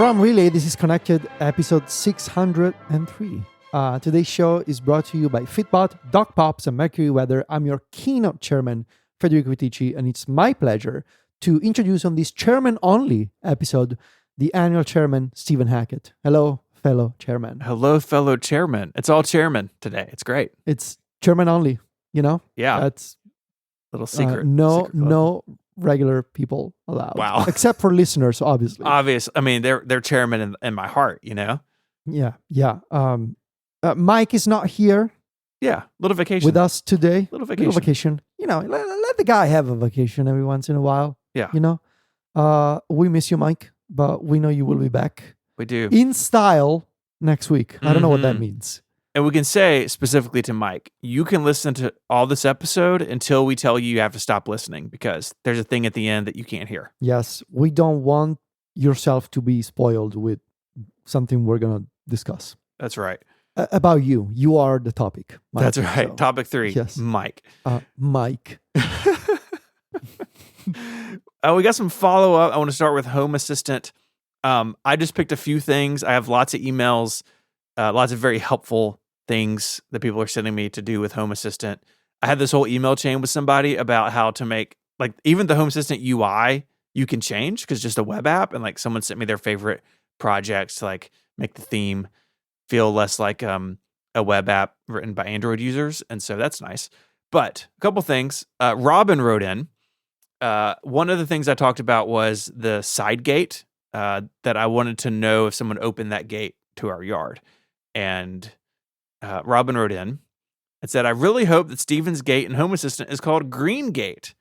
From Relay, this is Connected, episode 603. Today's show is brought to you by Fitbot, Doc Pops, and Mercury Weather. I'm your keynote chairman, Federico Vitici, and it's my pleasure to introduce on this chairman-only episode the annual chairman, Stephen Hackett. Hello, fellow chairman. Hello, fellow chairman. It's all chairman today. It's great. It's chairman only, you know? Yeah. That's little secret. No regular people allowed. Wow. Except for listeners, obviously. I mean, they're chairman in my heart, you know? Yeah. Myke is not here. Yeah. Little vacation. With us today. Little vacation. You know, let the guy have a vacation every once in a while. Yeah. You know? We miss you, Myke, but we know you will be back. We do. In style next week. I don't know what that means. And we can say specifically to Myke, you can listen to all this episode until we tell you have to stop listening because there's a thing at the end that you can't hear. Yes. We don't want yourself to be spoiled with something we're going to discuss. That's right. About you. You are the topic, Myke. That's right. So, Topic 3. Yes. Myke. Myke. We got some follow-up. I want to start with Home Assistant. I just picked a few things. I have lots of emails, lots of very helpful things that people are sending me to do with Home Assistant. I had this whole email chain with somebody about how to make, like, even the Home Assistant UI you can change because it's just a web app, and like someone sent me their favorite projects to like make the theme feel less like a web app written by Android users, and so that's nice. But a couple things. Robin wrote in. One of the things I talked about was the side gate that I wanted to know if someone opened that gate to our yard. And Robin wrote in and said, I really hope that Stephen's gate in Home Assistant is called Green Gate.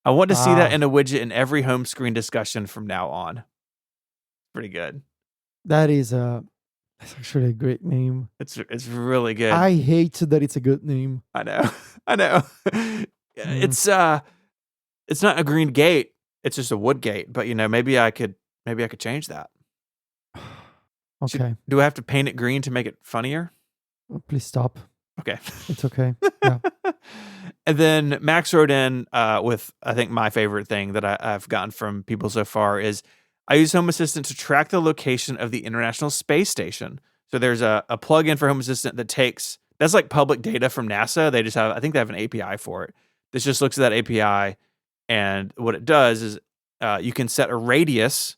I want to see that in a widget in every home screen discussion from now on. Pretty good. That's actually a great name. It's really good. I hate that it's a good name. I know. It's not a green gate. It's just a wood gate. But you know, maybe I could change that. Okay. Do I have to paint it green to make it funnier? Oh, please stop. Okay. It's okay. Yeah. And then Max wrote in with, I think, my favorite thing that I've gotten from people so far is I use Home Assistant to track the location of the International Space Station. So there's a plugin for Home Assistant that's like public data from NASA. I think they have an API for it. This just looks at that API, and what it does is you can set a radius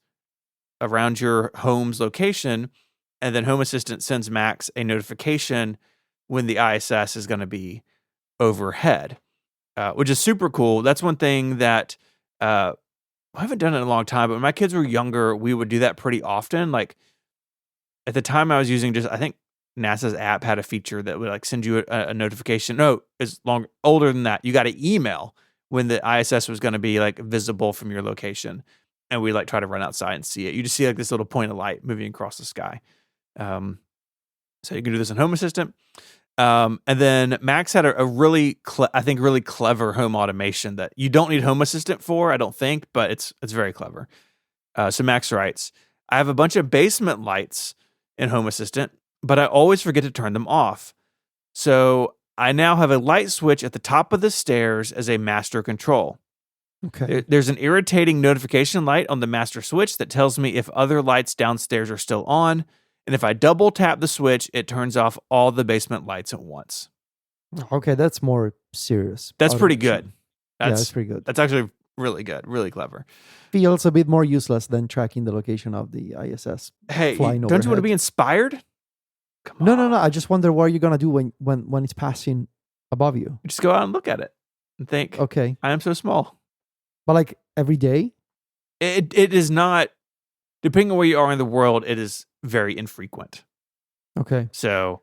around your home's location, and then Home Assistant sends Max a notification when the ISS is going to be overhead, which is super cool. That's one thing that I haven't done it in a long time, but when my kids were younger, we would do that pretty often. Like at the time I was using I think NASA's app had a feature that would like send you a notification. No, it's older than that. You got an email when the ISS was going to be like visible from your location. And we like try to run outside and see it. You just see like this little point of light moving across the sky. So you can do this in Home Assistant. And then Max had a really clever home automation that you don't need Home Assistant for, I don't think, but it's very clever. So Max writes, I have a bunch of basement lights in Home Assistant, but I always forget to turn them off. So I now have a light switch at the top of the stairs as a master control. Okay. There's an irritating notification light on the master switch that tells me if other lights downstairs are still on. And if I double tap the switch, it turns off all the basement lights at once. Okay, that's more serious. That's pretty good. That's pretty good. That's actually really good, really clever. Feels a bit more useless than tracking the location of the ISS. Hey, flying don't you want overhead. to be inspired? Come on. No. I just wonder what you're going to do when it's passing above you. Just go out and look at it and think, Okay. I am so small. But like every day? It is not, depending on where you are in the world, it is very infrequent. Okay. So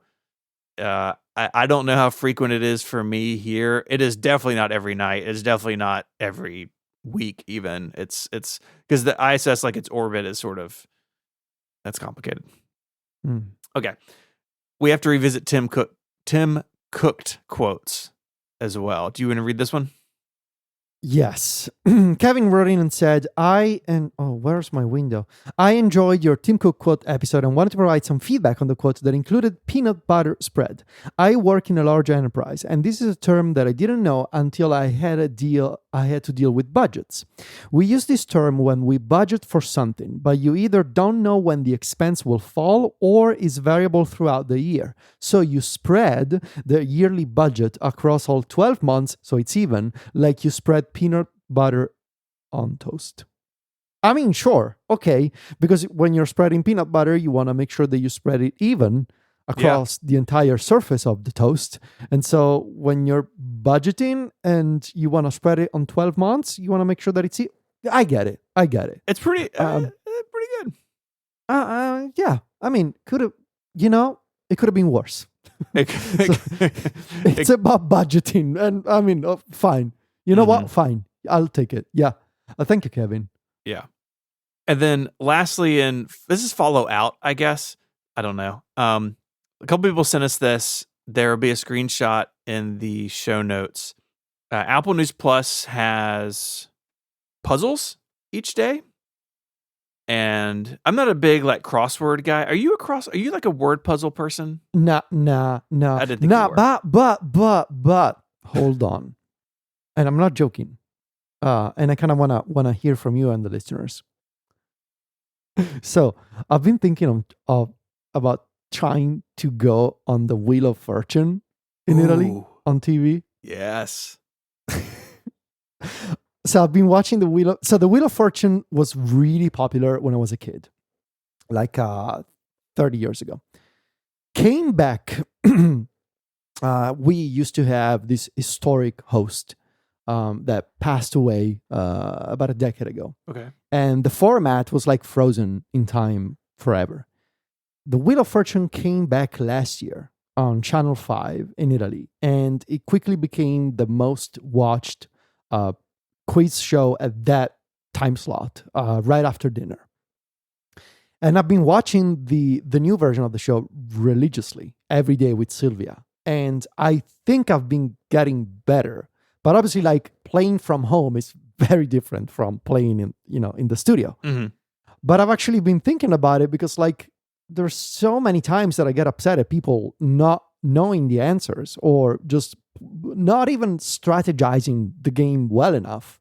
I don't know how frequent it is for me here. It is definitely not every night. It's definitely not every week even. It's because the ISS, like its orbit is sort of, that's complicated. Okay. We have to revisit Tim Cooked quotes as well. Do you want to read this one? Yes. Kevin wrote in and said, where's my window? I enjoyed your Tim Cook quote episode and wanted to provide some feedback on the quote that included peanut butter spread. I work in a large enterprise, and this is a term that I didn't know until I had to deal with budgets. We use this term when we budget for something, but you either don't know when the expense will fall or is variable throughout the year. So you spread the yearly budget across all 12 months, so it's even, like you spread peanut butter on toast. I mean, sure, okay, because when you're spreading peanut butter, you want to make sure that you spread it even across the entire surface of the toast. And so when you're budgeting and you want to spread it on 12 months, you want to make sure that it's... I get it. It's pretty good. Yeah. I mean, it could have been worse. It's about budgeting. And I mean, fine. You know what? Fine. I'll take it. Yeah. Thank you, Kevin. Yeah. And then lastly, and this is follow out, I guess. I don't know. A couple people sent us this. There will be a screenshot in the show notes. Apple News Plus has puzzles each day. And I'm not a big crossword guy. Are you like a word puzzle person? No. I didn't think you were. But hold on. And I'm not joking. And I kind of wanna hear from you and the listeners. So I've been thinking about trying to go on the Wheel of Fortune in Italy on TV. Yes. So I've been watching the Wheel of Fortune was really popular when I was a kid, 30 years ago. Came back. We used to have this historic host that passed away about a decade ago. Okay. And the format was frozen in time forever. The Wheel of Fortune came back last year on Channel 5 in Italy, and it quickly became the most watched quiz show at that time slot, right after dinner. And I've been watching the new version of the show religiously every day with Sylvia. And I think I've been getting better. But obviously, playing from home is very different from playing in the studio. Mm-hmm. But I've actually been thinking about it because there's so many times that I get upset at people not knowing the answers or just not even strategizing the game well enough.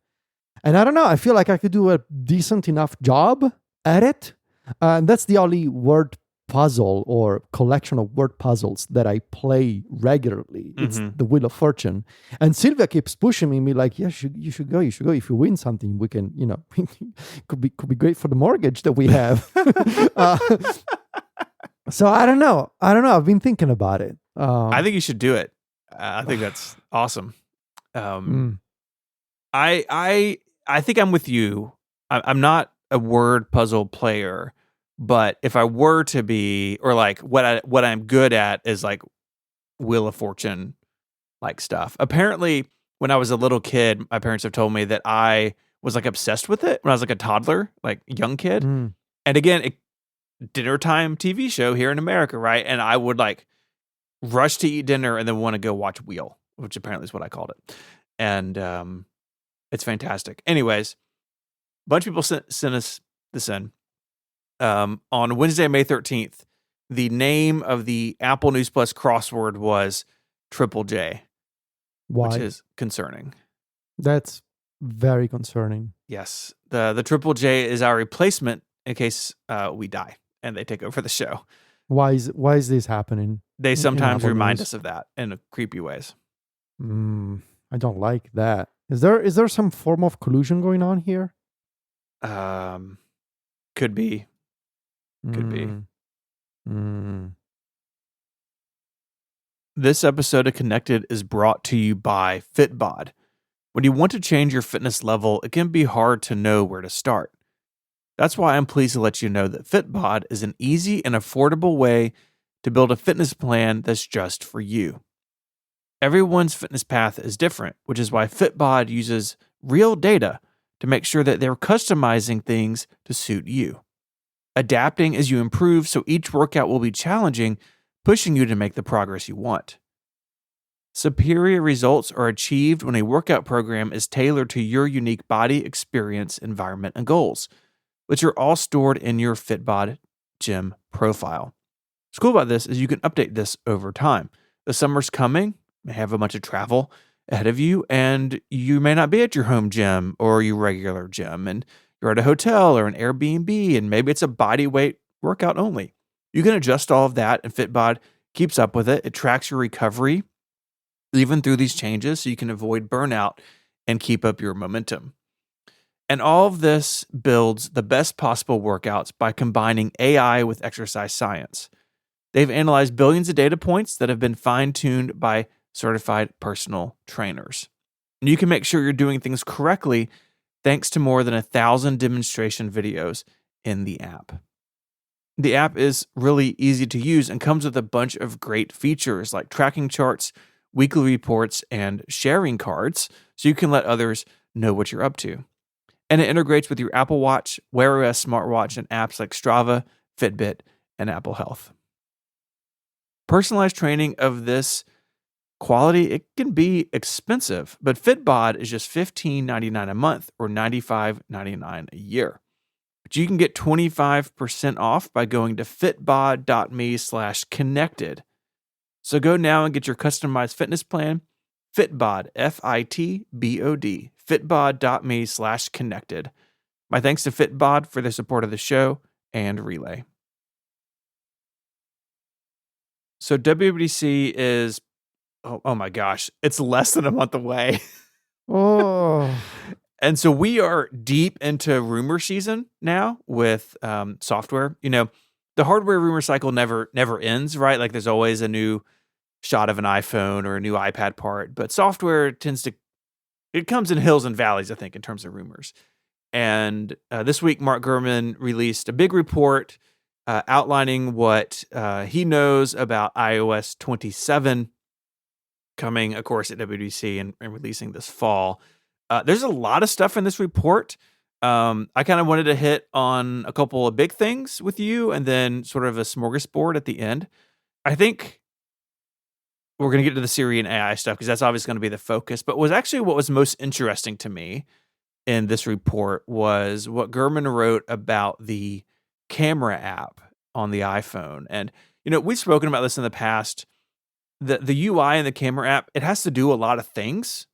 And I don't know, I feel like I could do a decent enough job at it. And that's the only word puzzle or collection of word puzzles that I play regularly. It's the Wheel of Fortune. And Sylvia keeps pushing me yeah, you should go. If you win something, we can, could be great for the mortgage that we have. So I don't know. I've been thinking about it. I think you should do it. I think that's awesome. I think I'm with you. I'm not a word puzzle player, but if I were to be, or what I'm good at is Wheel of Fortune stuff. Apparently, when I was a little kid, my parents have told me that I was obsessed with it when I was a toddler, young kid. And again, dinner time TV show here in America, right? And I would rush to eat dinner and then want to go watch Wheel, which apparently is what I called it. And it's fantastic. Anyways, a bunch of people sent us this in. On Wednesday, May 13th, the name of the Apple News Plus crossword was Triple J. Why? Which is concerning. That's very concerning. Yes. The Triple J is our replacement in case we die and they take over the show. Why is this happening? They sometimes remind us of that in creepy ways. I don't like that. Is there some form of collusion going on here? Could be. Could be. This episode of Connected is brought to you by Fitbod. When you want to change your fitness level, it can be hard to know where to start. That's why I'm pleased to let you know that Fitbod is an easy and affordable way to build a fitness plan that's just for you. Everyone's fitness path is different, which is why Fitbod uses real data to make sure that they're customizing things to suit you. Adapting as you improve, so each workout will be challenging, pushing you to make the progress you want. Superior results are achieved when a workout program is tailored to your unique body, experience, environment, and goals, which are all stored in your Fitbod gym profile. What's cool about this is you can update this over time. The summer's coming, you may have a bunch of travel ahead of you, and you may not be at your home gym or your regular gym, and you're at a hotel or an Airbnb, and maybe it's a body weight workout only. You can adjust all of that, and Fitbod keeps up with it. It tracks your recovery even through these changes so you can avoid burnout and keep up your momentum. And all of this builds the best possible workouts by combining AI with exercise science. They've analyzed billions of data points that have been fine-tuned by certified personal trainers. And you can make sure you're doing things correctly thanks to more than 1,000 demonstration videos in the app. The app is really easy to use and comes with a bunch of great features like tracking charts, weekly reports, and sharing cards so you can let others know what you're up to. And it integrates with your Apple Watch, Wear OS smartwatch, and apps like Strava, Fitbit, and Apple Health. Personalized training of this quality, it can be expensive, but Fitbod is just $15.99 a month or $95.99 a year. But you can get 25% off by going to fitbod.me/connected. So go now and get your customized fitness plan, Fitbod, Fitbod, fitbod.me/connected. My thanks to Fitbod for their support of the show and Relay. So WWDC is, oh my gosh, it's less than a month away. Oh. And so we are deep into rumor season now with software. You know, the hardware rumor cycle never ends, right? Like there's always a new shot of an iPhone or a new iPad part, but software it comes in hills and valleys, I think, in terms of rumors. And this week, Mark Gurman released a big report outlining what he knows about iOS 27 coming, of course, at WWDC and releasing this fall. There's a lot of stuff in this report. I kind of wanted to hit on a couple of big things with you and then sort of a smorgasbord at the end. I think we're going to get to the Siri and AI stuff because that's obviously going to be the focus. But what was most interesting to me in this report was what Gurman wrote about the camera app on the iPhone. And, you know, we've spoken about this in the past. The UI in the camera app, it has to do a lot of things,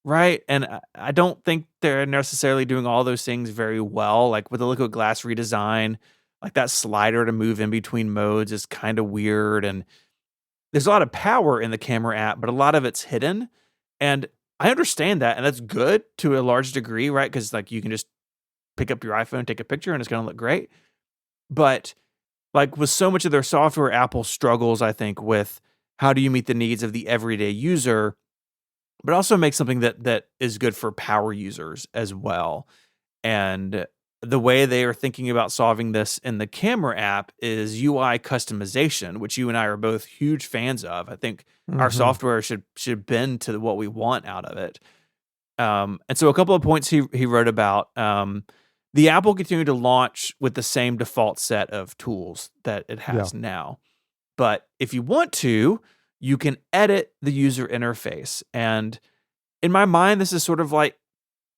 right? And I don't think they're necessarily doing all those things very well. Like with the Liquid Glass redesign, like that slider to move in between modes is kind of weird. And there's a lot of power in the camera app, but a lot of it's hidden. And I understand that. And that's good to a large degree, right? Because like you can just pick up your iPhone, take a picture, and it's going to look great. But like with so much of their software, Apple struggles, I think, with how do you meet the needs of the everyday user, but also make something that is good for power users as well. And the way they are thinking about solving this in the camera app is UI customization, which you and I are both huge fans of. I think our software should bend to what we want out of it. And so a couple of points he wrote about. The app will continue to launch with the same default set of tools that it has now. But if you want to, you can edit the user interface. And in my mind, this is sort of like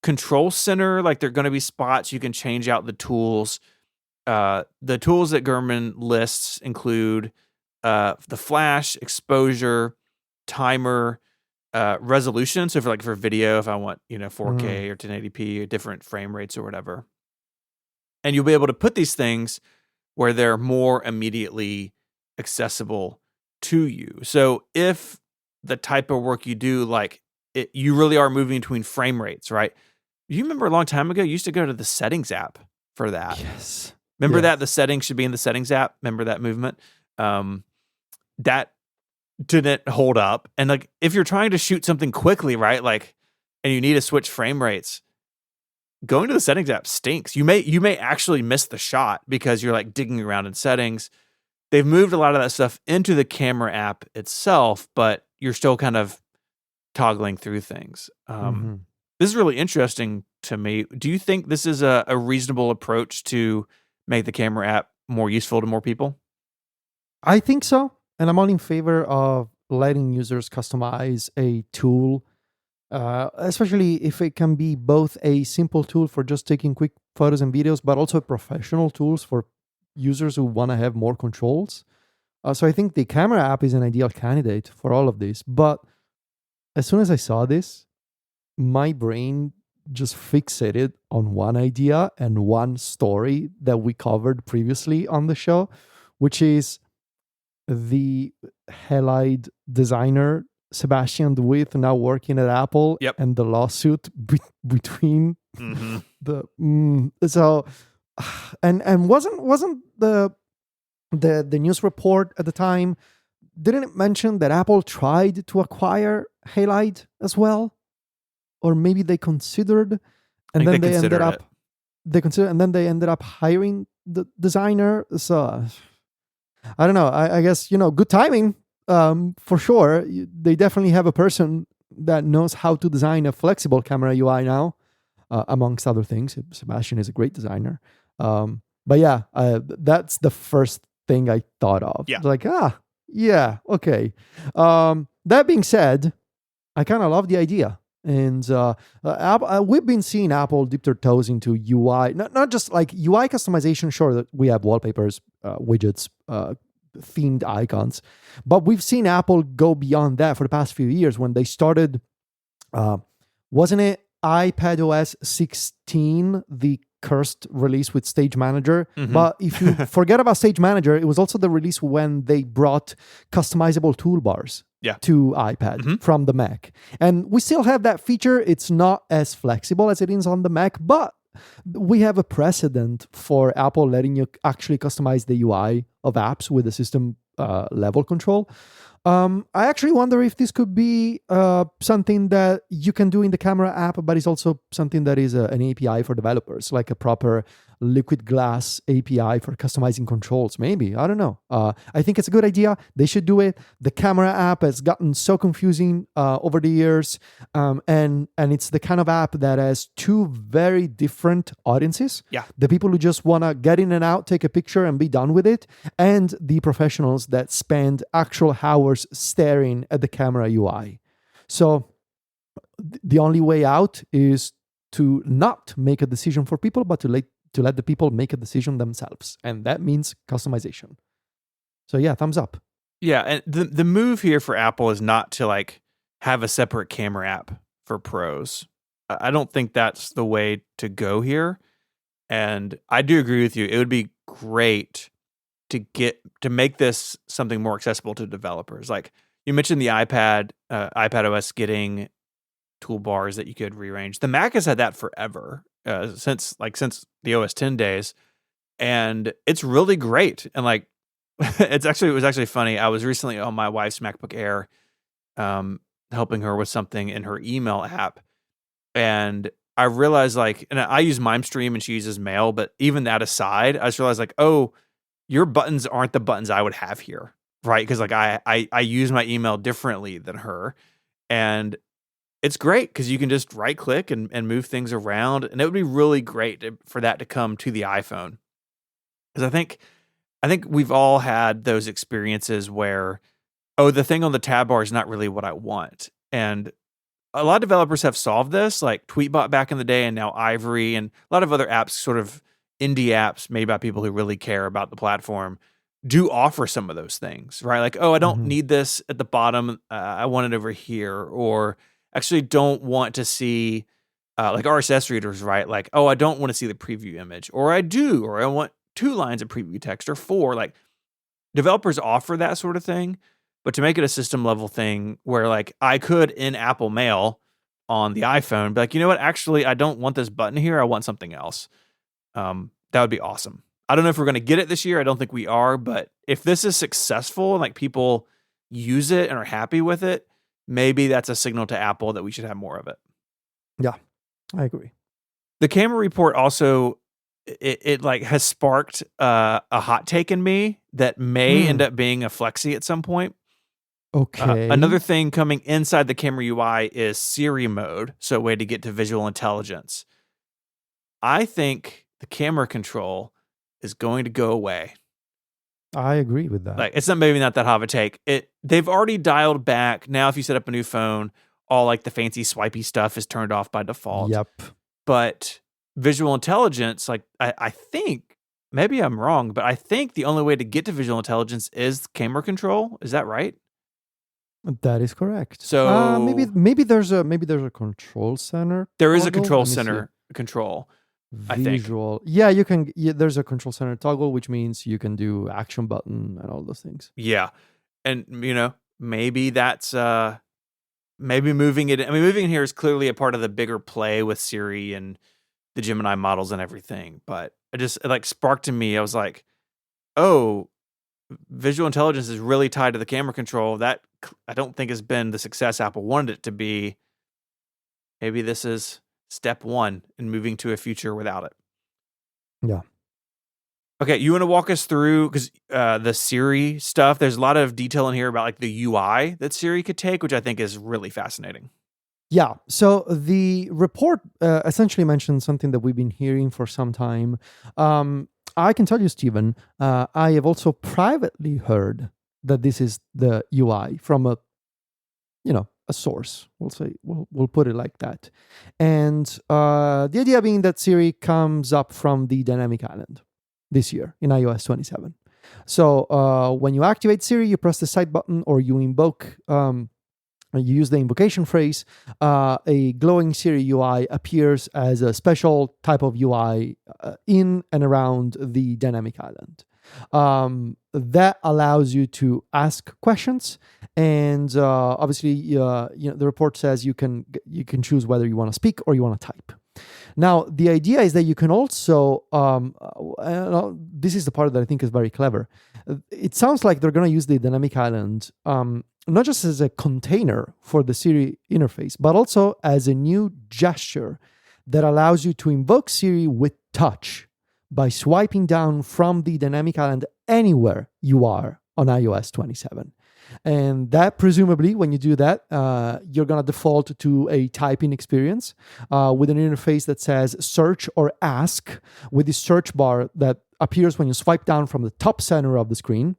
Control Center. Like there are going to be spots you can change out the tools. The tools that Gurman lists include the flash, exposure, timer, resolution. So for video, if I want 4K or 1080p or different frame rates or whatever. And you'll be able to put these things where they're more immediately accessible to you. So if the type of work you do, you really are moving between frame rates, right? You remember a long time ago, you used to go to the settings app for that. Yes. Remember that the settings should be in the settings app? Remember that movement? That didn't hold up. And if you're trying to shoot something quickly, right? And you need to switch frame rates, going to the settings app stinks. You may actually miss the shot because you're digging around in settings. They've moved a lot of that stuff into the camera app itself, but you're still kind of toggling through things. This is really interesting to me. Do you think this is a reasonable approach to make the camera app more useful to more people? I think so. And I'm all in favor of letting users customize a tool, especially if it can be both a simple tool for just taking quick photos and videos, but also professional tools for users who want to have more controls. So I think the camera app is an ideal candidate for all of this. But as soon as I saw this, my brain just fixated on one idea and one story that we covered previously on the show, which is the halide designer Sebastian DeWitt now working at Apple, Yep. and the lawsuit between the so and wasn't the news report at the time, didn't it mention that Apple tried to acquire halide as well? Or maybe they considered, and then they ended up and then they ended up hiring the designer. So I don't know. I guess, good timing, for sure. They definitely have a person that knows how to design a flexible camera UI now, amongst other things. Sebastian is a great designer. But yeah, that's the first thing I thought of. Yeah. Like, yeah, okay. That being said, I kind of love the idea. And we've been seeing Apple dip their toes into UI, not just like UI customization. Sure, that we have wallpapers, widgets, themed icons, but we've seen Apple go beyond that for the past few years when they started. Wasn't it iPadOS 16, the cursed release with Stage Manager? But if you forget about Stage Manager, it was also the release when they brought customizable toolbars to iPad from the Mac. And we still have that feature. It's not as flexible as it is on the Mac, but we have a precedent for Apple letting you actually customize the UI of apps with the system level control. I actually wonder if this could be something that you can do in the camera app, but it's also something that is an API for developers, like a proper liquid glass API for customizing controls. Maybe, I don't know. I think it's a good idea. They should do it. The camera app has gotten so confusing over the years, and it's the kind of app that has two very different audiences. Yeah. The people who just want to get in and out, take a picture and be done with it, and the professionals that spend actual hours staring at the camera UI. So the only way out is to not make a decision for people, but to let the people make a decision themselves. And that means customization. So yeah, thumbs up. Yeah, and the move here for Apple is not to like have a separate camera app for pros. I don't think that's the way to go here. And I do agree with you. It would be great to make this something more accessible to developers. Like you mentioned the iPadOS getting toolbars that you could rearrange. The Mac has had that forever, since the OS 10 days, and it's really great. And like it was actually funny. I was recently on my wife's MacBook Air, helping her with something in her email app, and I realized and I use MimeStream and she uses Mail, but even that aside, I just realized oh, your buttons aren't the buttons I would have here, right? Because I use my email differently than her, and it's great because you can just right click and move things around, and it would be really great for that to come to the iPhone. Because I think we've all had those experiences where, the thing on the tab bar is not really what I want, and a lot of developers have solved this, like Tweetbot back in the day, and now Ivory, and a lot of other apps, sort of indie apps made by people who really care about the platform, do offer some of those things, right? Like, I don't need this at the bottom. I want it over here. Or actually don't want to see, like RSS readers, right? Like, I don't want to see the preview image, or I do, or I want 2 lines of preview text or 4. Like, developers offer that sort of thing, but to make it a system level thing where like I could in Apple Mail on the iPhone be like, you know what? Actually, I don't want this button here. I want something else. That would be awesome. I don't know if we're going to get it this year. I don't think we are, but if this is successful and like people use it and are happy with it, maybe that's a signal to Apple that we should have more of it. Yeah, I agree. The camera report also, it like has sparked a hot take in me that may end up being a flexi at some point. Okay. Another thing coming inside the camera UI is Siri mode, so a way to get to visual intelligence. I think the camera control is going to go away. I agree with that. Like, it's maybe not that hot of a take. They've already dialed back. Now, if you set up a new phone, all like the fancy swipey stuff is turned off by default. Yep. But visual intelligence, like I think, maybe I'm wrong, but I think the only way to get to visual intelligence is camera control. Is that right? That is correct. So maybe there's a control center. there is a toggle. control Let me see. center control. I think. Visual. Yeah, you can. Yeah, there's a control center toggle, which means you can do action button and all those things. Yeah, and maybe that's maybe moving it. I mean, moving it here is clearly a part of the bigger play with Siri and the Gemini models and everything. But it like sparked in me. I was like, oh, visual intelligence is really tied to the camera control. That I don't think has been the success Apple wanted it to be. Maybe this is step one in moving to a future without it. Yeah. Okay, you want to walk us through, because the Siri stuff, there's a lot of detail in here about like the UI that Siri could take, which I think is really fascinating. Yeah. So the report essentially mentioned something that we've been hearing for some time. I can tell you, Stephen, I have also privately heard that this is the UI from a source. We'll say we'll put it like that. And the idea being that Siri comes up from the dynamic island this year in iOS 27. So when you activate Siri, you press the side button or you invoke. You use the invocation phrase, a glowing Siri UI appears as a special type of UI in and around the dynamic island. That allows you to ask questions, and obviously, the report says you can choose whether you want to speak or you want to type. Now, the idea is that you can also, this is the part that I think is very clever. It sounds like they're going to use the dynamic island not just as a container for the Siri interface, but also as a new gesture that allows you to invoke Siri with touch by swiping down from the dynamic island anywhere you are on iOS 27. And that presumably, when you do that, you're going to default to a typing experience with an interface that says search or ask, with the search bar that appears when you swipe down from the top center of the screen.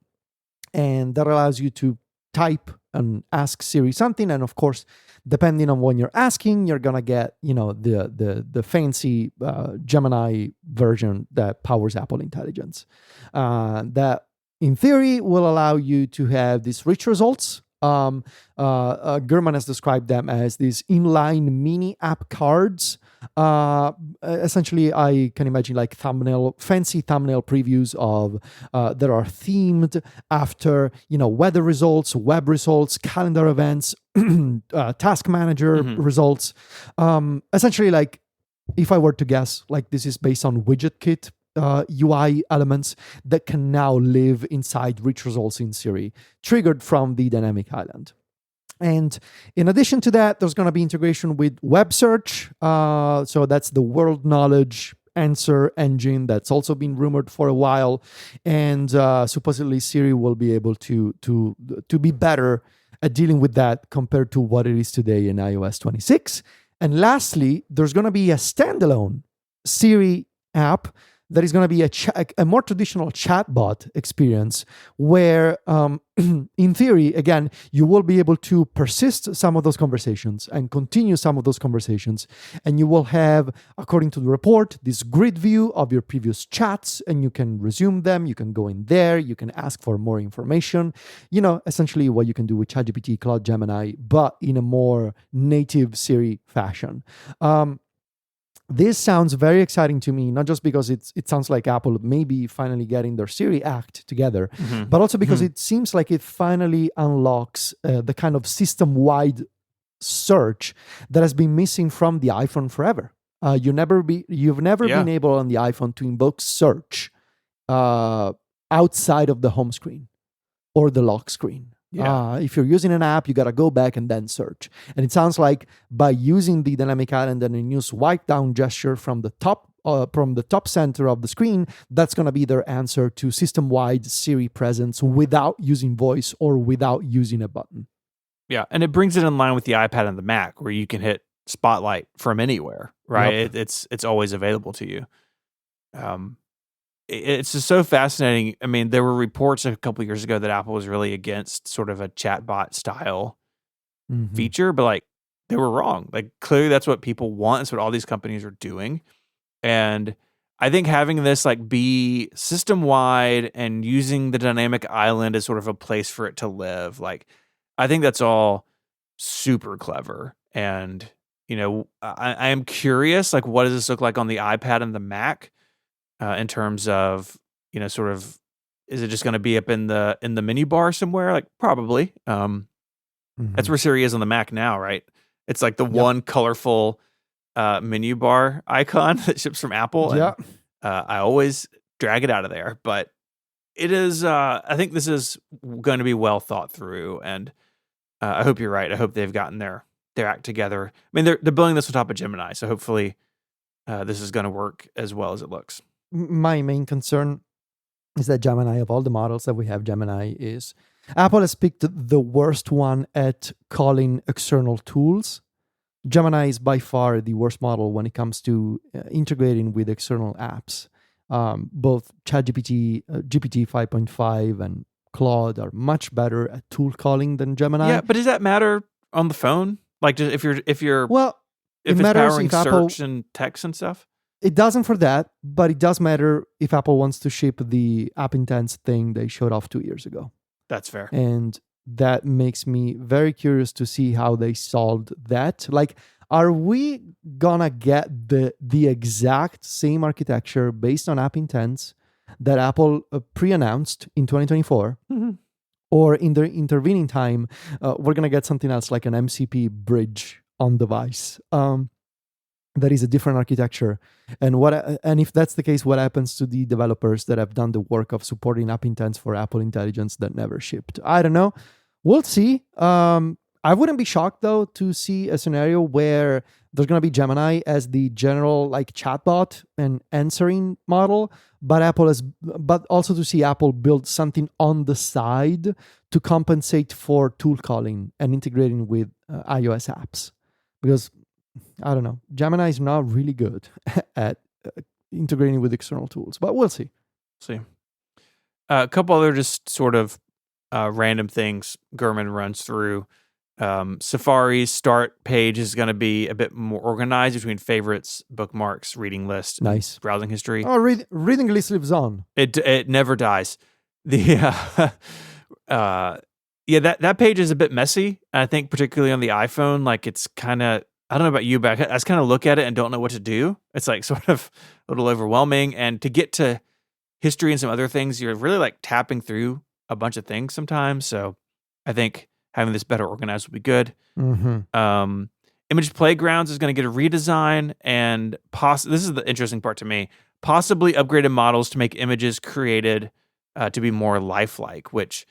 And that allows you to type and ask Siri something. And of course, depending on what you're asking, you're going to get, the fancy Gemini version that powers Apple Intelligence. That in theory will allow you to have these rich results. Gurman has described them as these inline mini app cards. Essentially, I can imagine like fancy thumbnail previews of that are themed after weather results, web results, calendar events, task manager results. Essentially, like if I were to guess, like this is based on WidgetKit UI elements that can now live inside rich results in Siri, triggered from the dynamic island. And in addition to that, there's going to be integration with web search. So that's the world knowledge answer engine that's also been rumored for a while. And supposedly Siri will be able to be better at dealing with that compared to what it is today in iOS 26. And lastly, there's going to be a standalone Siri app that is going to be a more traditional chatbot experience where, in theory, again, you will be able to persist some of those conversations and continue some of those conversations. And you will have, according to the report, this grid view of your previous chats, and you can resume them. You can go in there. You can ask for more information. Essentially what you can do with ChatGPT, Claude Gemini, but in a more native Siri fashion. This sounds very exciting to me, not just because it sounds like Apple maybe finally getting their Siri act together, but also because it seems like it finally unlocks the kind of system-wide search that has been missing from the iPhone forever. You've never been able on the iPhone to invoke search outside of the home screen or the lock screen. If you're using an app, you got to go back and then search. And it sounds like by using the dynamic island and a new swipe down gesture from the top center of the screen, that's going to be their answer to system-wide Siri presence without using voice or without using a button. Yeah, and it brings it in line with the iPad and the Mac, where you can hit Spotlight from anywhere, right? Yep. It's always available to you. it's just so fascinating. I mean, there were reports a couple years ago that Apple was really against sort of a chatbot style feature, but like they were wrong. Like clearly that's what people want. That's what all these companies are doing. And I think having this like be system wide and using the dynamic island as sort of a place for it to live, like I think that's all super clever. And I am curious, like what does this look like on the iPad and the Mac in terms of sort of is it just going to be up in the menu bar somewhere? Like probably. That's where Siri is on the Mac now, right? It's like the one colorful menu bar icon that ships from Apple. Yeah. And, I always drag it out of there, but it is. I think this is going to be well thought through, and I hope you're right. I hope they've gotten their act together. I mean, they're building this on top of Gemini, so hopefully this is going to work as well as it looks. My main concern is that Gemini, of all the models that we have, Gemini is Apple has picked the worst one at calling external tools. Gemini is by far the worst model when it comes to integrating with external apps. Both ChatGPT, GPT 5.5, and Claude are much better at tool calling than Gemini. Yeah, but does that matter on the phone? Like, just if you're well, if it it's matters powering if Apple, search and text and stuff? It doesn't for that, but it does matter if Apple wants to ship the App Intents thing they showed off 2 years ago. That's fair. And that makes me very curious to see how they solved that. Like, are we gonna get the exact same architecture based on App Intents that Apple pre-announced in 2024? Or in the intervening time, we're gonna get something else like an MCP bridge on device that is a different architecture? And if that's the case, what happens to the developers that have done the work of supporting App Intents for Apple Intelligence that never shipped? I don't know. We'll see. I wouldn't be shocked though to see a scenario where there's going to be Gemini as the general like chatbot and answering model, but also to see Apple build something on the side to compensate for tool calling and integrating with iOS apps. Because I don't know, Gemini is not really good at integrating with external tools, but we'll see. A couple other just sort of random things Gurman runs through. Safari's start page is going to be a bit more organized between favorites, bookmarks, reading list, nice browsing history. Oh, reading list lives on. It never dies. That page is a bit messy. I think particularly on the iPhone, like it's kind of, I don't know about you, but I just kind of look at it and don't know what to do. It's like sort of a little overwhelming. And to get to history and some other things, you're really like tapping through a bunch of things sometimes. So I think having this better organized would be good. Image Playgrounds is going to get a redesign, and this is the interesting part to me, possibly upgraded models to make images created to be more lifelike, which,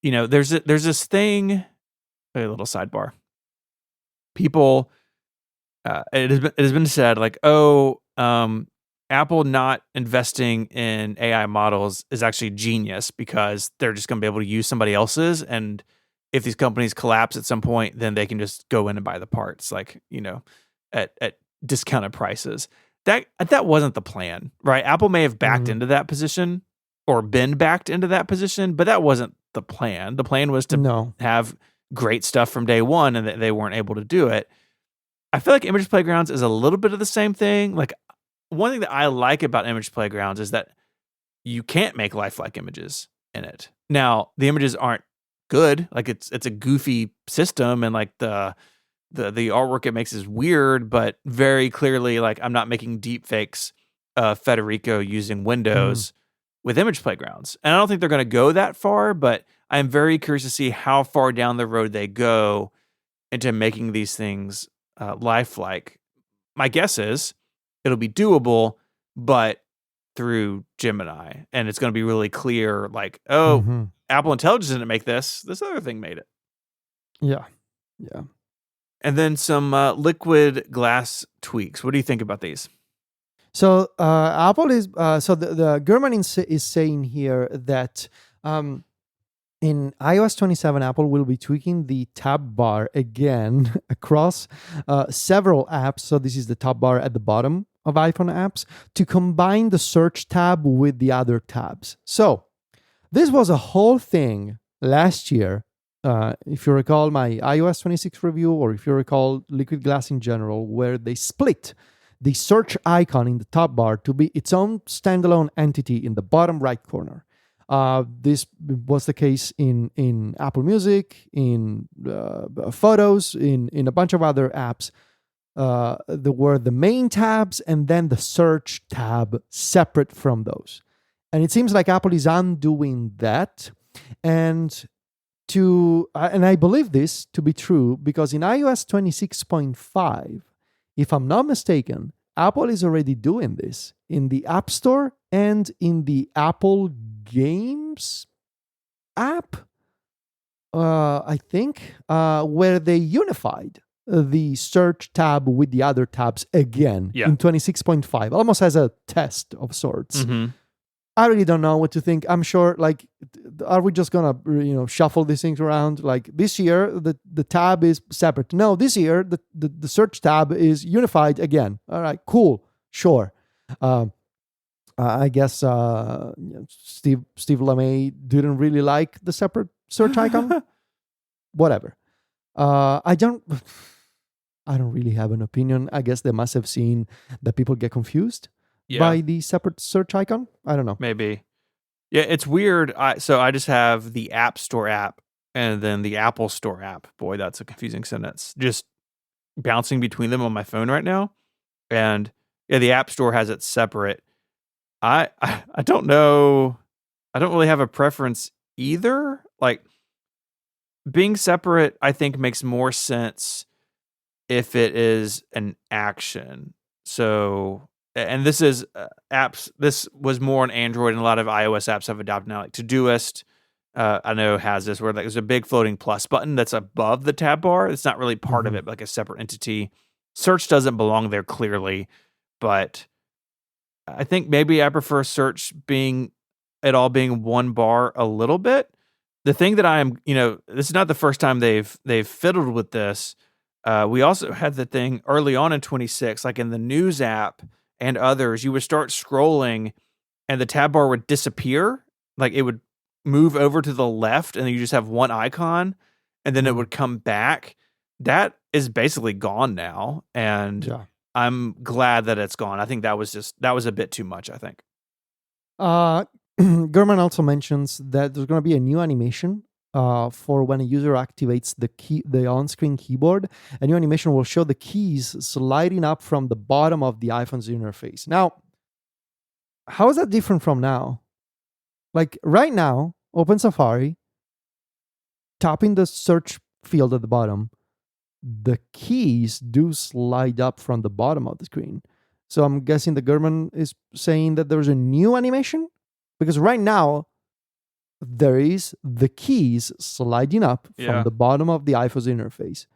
there's this thing, a little sidebar. People, it has been said like, Apple not investing in AI models is actually genius because they're just going to be able to use somebody else's. And if these companies collapse at some point, then they can just go in and buy the parts, like, at discounted prices. That wasn't the plan, right? Apple may have backed into that position or been backed into that position, but that wasn't the plan. The plan was to have great stuff from day one, and that they weren't able to do it. I feel like Image Playgrounds is a little bit of the same thing. Like, one thing that I like about Image Playgrounds is that you can't make lifelike images in it. Now, the images aren't good. Like it's a goofy system, and like the artwork it makes is weird, but very clearly, like I'm not making deep fakes of Federico using Windows with Image Playgrounds. And I don't think they're going to go that far, but I'm very curious to see how far down the road they go into making these things lifelike. My guess is it'll be doable, but through Gemini. And it's going to be really clear, like, Apple Intelligence didn't make this. This other thing made it. Yeah. And then some liquid glass tweaks. What do you think about these? So Apple is, the Gurman is saying here that in iOS 27, Apple will be tweaking the tab bar again across several apps. So this is the tab bar at the bottom of iPhone apps to combine the search tab with the other tabs. So this was a whole thing last year. If you recall my iOS 26 review, or if you recall Liquid Glass in general, where they split the search icon in the top bar to be its own standalone entity in the bottom right corner. This was the case in Apple Music, in Photos, in a bunch of other apps. There were the main tabs and then the search tab separate from those. And it seems like Apple is undoing that. And I believe this to be true because in iOS 26.5, if I'm not mistaken, Apple is already doing this in the App Store and in the Apple Games app, I think, where they unified the search tab with the other tabs again in 26.5, almost as a test of sorts. Mm-hmm. I really don't know what to think. I'm sure, like, are we just gonna, shuffle these things around? Like this year, the tab is separate. No, this year the search tab is unified again. All right, cool, sure. I guess Steve LeMay didn't really like the separate search icon. Whatever. I don't really have an opinion. I guess they must have seen that people get confused by the separate search icon. I don't know. Maybe. Yeah, it's weird. So I just have the App Store app and then the Apple Store app. Boy, that's a confusing sentence. Just bouncing between them on my phone right now. And yeah, the App Store has it separate. I don't know. I don't really have a preference either. Like, being separate, I think, makes more sense if it is an action. So, and this is apps. This was more on Android, and a lot of iOS apps have adopted now. Like Todoist, I know has this where there's a big floating plus button that's above the tab bar. It's not really part of it, but like a separate entity. Search doesn't belong there clearly, but I think maybe I prefer search being one bar a little bit. The thing that this is not the first time they've fiddled with this. We also had the thing early on in 26, like in the News app and others, you would start scrolling and the tab bar would disappear. Like it would move over to the left and you just have one icon and then it would come back. That is basically gone now. And I'm glad that it's gone. I think that was a bit too much, I think. Gurman also mentions that there's going to be a new animation for when a user activates the on-screen keyboard. A new animation will show the keys sliding up from the bottom of the iPhone's interface. Now, how is that different from now? Like right now, open Safari, tapping the search field at the bottom, the keys do slide up from the bottom of the screen. So I'm guessing the Gurman is saying that there's a new animation? Because right now, there is the keys sliding up from the bottom of the iPhone's interface.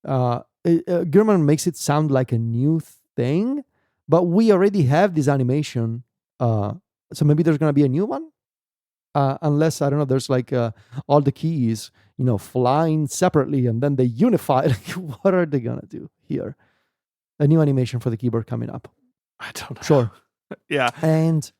Gurman makes it sound like a new thing, but we already have this animation. So maybe there's going to be a new one? Unless, I don't know, there's like all the keys, flying separately and then they unify. What are they going to do here? A new animation for the keyboard coming up. I don't know. Sure. Yeah. And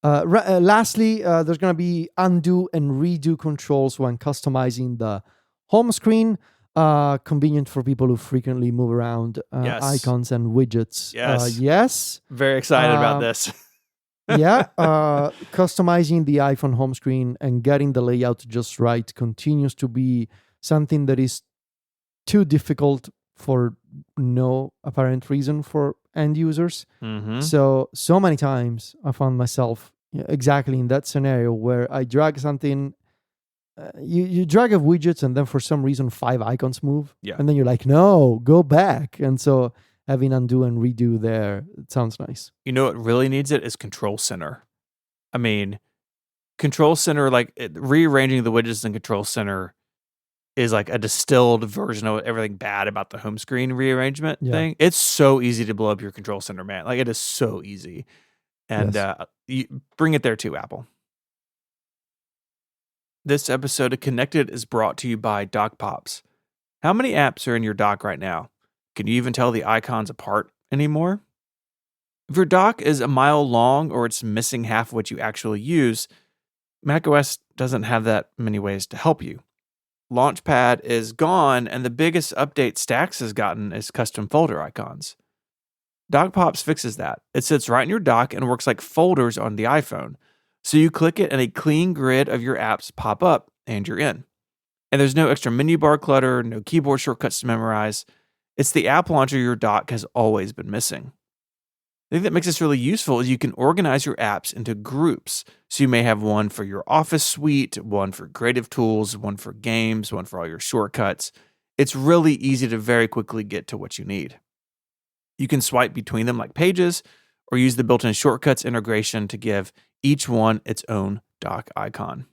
lastly, there's going to be undo and redo controls when customizing the home screen. Convenient for people who frequently move around icons and widgets. Yes. Very excited about this. Customizing the iPhone home screen and getting the layout just right continues to be something that is too difficult for no apparent reason for end users. So many times I found myself exactly in that scenario where I drag something, you drag a widget and then for some reason 5 icons move. And then you're like, no, go back. And so having undo and redo there, it sounds nice. What really needs it is Control Center. I mean, Control Center, like rearranging the widgets in Control Center is like a distilled version of everything bad about the home screen rearrangement thing. It's so easy to blow up your Control Center, man. Like it is so easy. And you bring it there too, Apple. This episode of Connected is brought to you by Dock Pops. How many apps are in your dock right now? Can you even tell the icons apart anymore? If your dock is a mile long or it's missing half of what you actually use, macOS doesn't have that many ways to help you. Launchpad is gone, and the biggest update Stacks has gotten is custom folder icons. DockPops fixes that. It sits right in your dock and works like folders on the iPhone. So you click it and a clean grid of your apps pop up and you're in. And there's no extra menu bar clutter, no keyboard shortcuts to memorize. It's the app launcher your dock has always been missing. The thing that makes this really useful is you can organize your apps into groups. So you may have one for your Office suite, one for creative tools, one for games, one for all your shortcuts. It's really easy to very quickly get to what you need. You can swipe between them like pages or use the built-in shortcuts integration to give each one its own dock icon.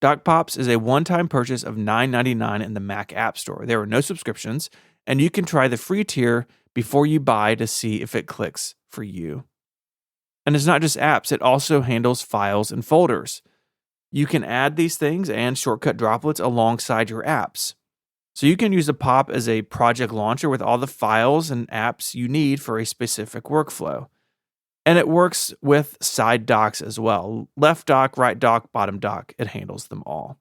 DockPops is a one-time purchase of $9.99 in the Mac App Store. There are no subscriptions, and you can try the free tier before you buy to see if it clicks for you. And it's not just apps, it also handles files and folders. You can add these things and shortcut droplets alongside your apps. So you can use a pop as a project launcher with all the files and apps you need for a specific workflow. And it works with side docks as well. Left dock, right dock, bottom dock. It handles them all.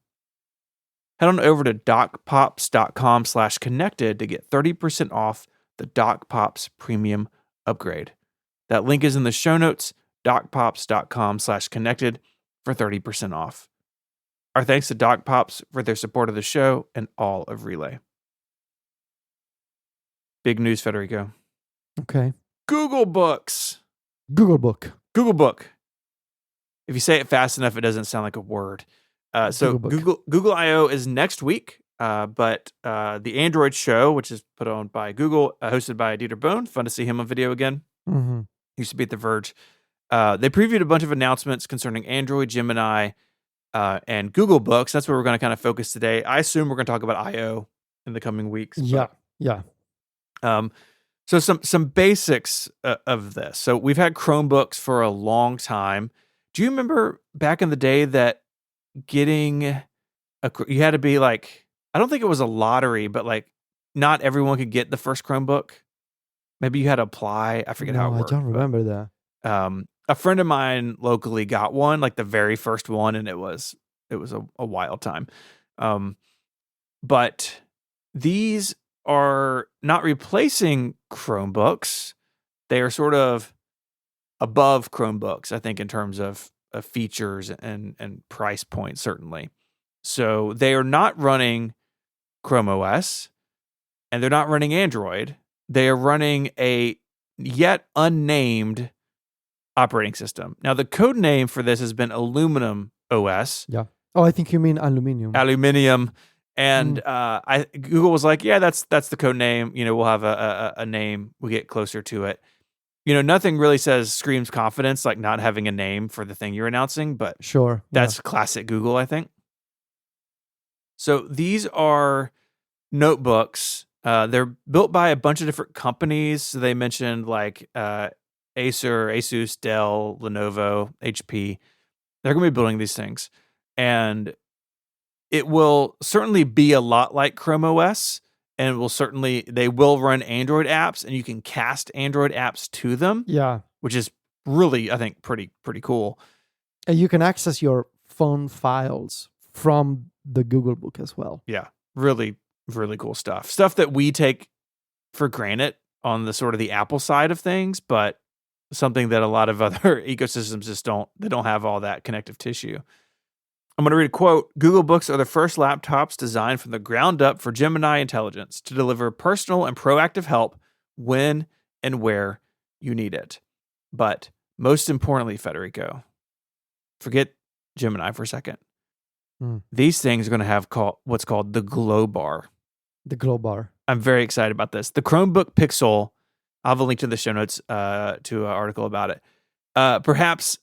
Head on over to dockpops.com/connected to get 30% off the DockPops Premium upgrade. That link is in the show notes, dockpops.com/connected for 30% off. Our thanks to DockPops for their support of the show and all of Relay. Big news, Federico. Okay. Google Books. Google Book. Google Book. If you say it fast enough, it doesn't sound like a word. So Google I/O is next week, but the Android show, which is put on by Google, hosted by Dieter Bohn. Fun to see him on video again. Mm-hmm. Used to be at The Verge. They previewed a bunch of announcements concerning Android, Gemini, and Google Books. That's where we're going to kind of focus today. I assume we're going to talk about I/O in the coming weeks. Yeah. So some basics of this. So we've had Chromebooks for a long time. Do you remember back in the day that getting you had to be like, I don't think it was a lottery, but like not everyone could get the first Chromebook. Maybe you had to apply. I forget how it worked. I don't remember that. A friend of mine locally got one, like the very first one, and it was a wild time. But these are not replacing Chromebooks. They are sort of above Chromebooks, I think, in terms of features and price point, certainly. So they are not running Chrome OS, and they're not running Android. They are running a yet unnamed operating system. Now, the code name for this has been Aluminum OS. Yeah. Oh, I think you mean Aluminium. Aluminium. And Google was like, yeah, that's the code name. We'll have a name. We get closer to it. Nothing really screams confidence like not having a name for the thing you're announcing, but sure, that's classic Google, I think. So these are notebooks. They're built by a bunch of different companies. So they mentioned like Acer, Asus, Dell, Lenovo, HP. They're going to be building these things. And it will certainly be a lot like Chrome OS, and they will run Android apps, and you can cast Android apps to them. Yeah. Which is really, I think, pretty cool. And you can access your phone files from the Google Book as well. Yeah. Really, really cool stuff. Stuff that we take for granted on the sort of the Apple side of things, but something that a lot of other ecosystems just don't have all that connective tissue. I'm going to read a quote. Google Books are the first laptops designed from the ground up for Gemini intelligence to deliver personal and proactive help when and where you need it. But most importantly, Federico, forget Gemini for a second. These things are going to have what's called the Glow Bar. The Glow Bar. I'm very excited about this. The Chromebook Pixel, I'll have a link to the show notes to an article about it. Perhaps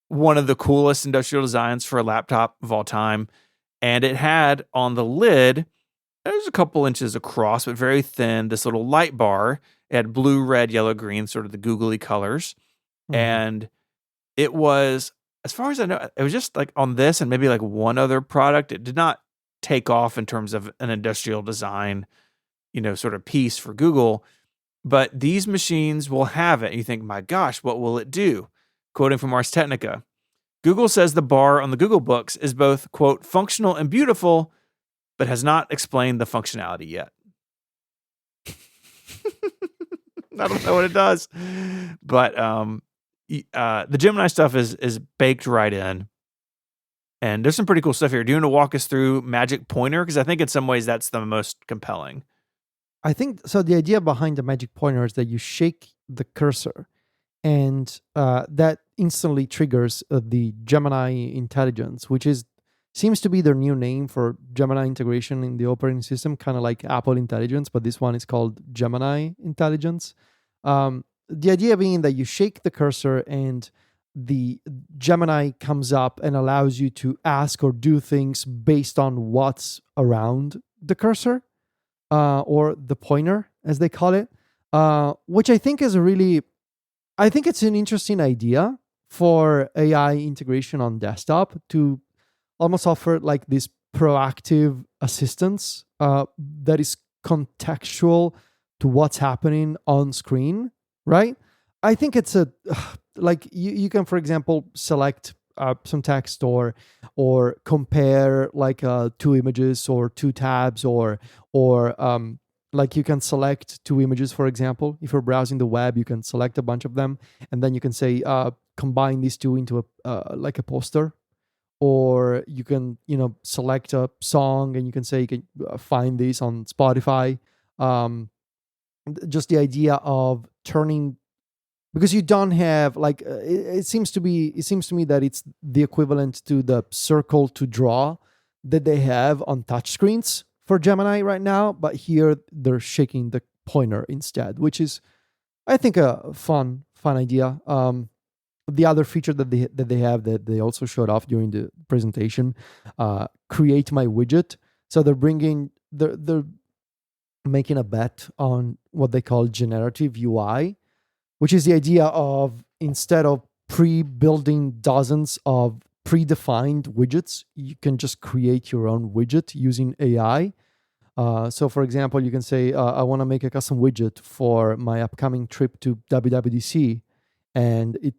one of the coolest industrial designs for a laptop of all time. And it had on the lid, it was a couple inches across, but very thin, this little light bar. It had blue, red, yellow, green, sort of the googly colors. And it was, as far as I know, it was just like on this and maybe like one other product. It did not take off in terms of an industrial design, sort of piece for Google. but these machines will have it. You think, my gosh, what will it do? Quoting from Ars Technica, Google says the bar on the Google Books is both, quote, functional and beautiful, but has not explained the functionality yet. I don't know what it does, but the Gemini stuff is baked right in, and there's some pretty cool stuff here. Do you want to walk us through Magic Pointer? Because I think in some ways that's the most compelling. I think so. The idea behind the Magic Pointer is that you shake the cursor, and that instantly triggers the Gemini intelligence, which seems to be their new name for Gemini integration in the operating system, kind of like Apple Intelligence, but this one is called Gemini Intelligence. The idea being that you shake the cursor and the Gemini comes up and allows you to ask or do things based on what's around the cursor, or the pointer, as they call it, which I think is I think it's an interesting idea for AI integration on desktop to almost offer like this proactive assistance that is contextual to what's happening on screen, right? I think it's like you can, for example, select some text or compare like two images or two tabs or like you can select two images, for example. If you're browsing the web, you can select a bunch of them, and then you can say combine these two into like a poster. Or you can, select a song and you can say you can find this on Spotify. Just the idea of turning, because you don't have like it seems to me that it's the equivalent to the circle to draw that they have on touchscreens for Gemini right now, but here they're shaking the pointer instead, which is, I think, a fun idea. The other feature that they have that they also showed off during the presentation, create my widget. So they're making a bet on what they call generative UI, which is the idea of, instead of pre-building dozens of predefined widgets, you can just create your own widget using AI. So for example, you can say, I want to make a custom widget for my upcoming trip to WWDC, and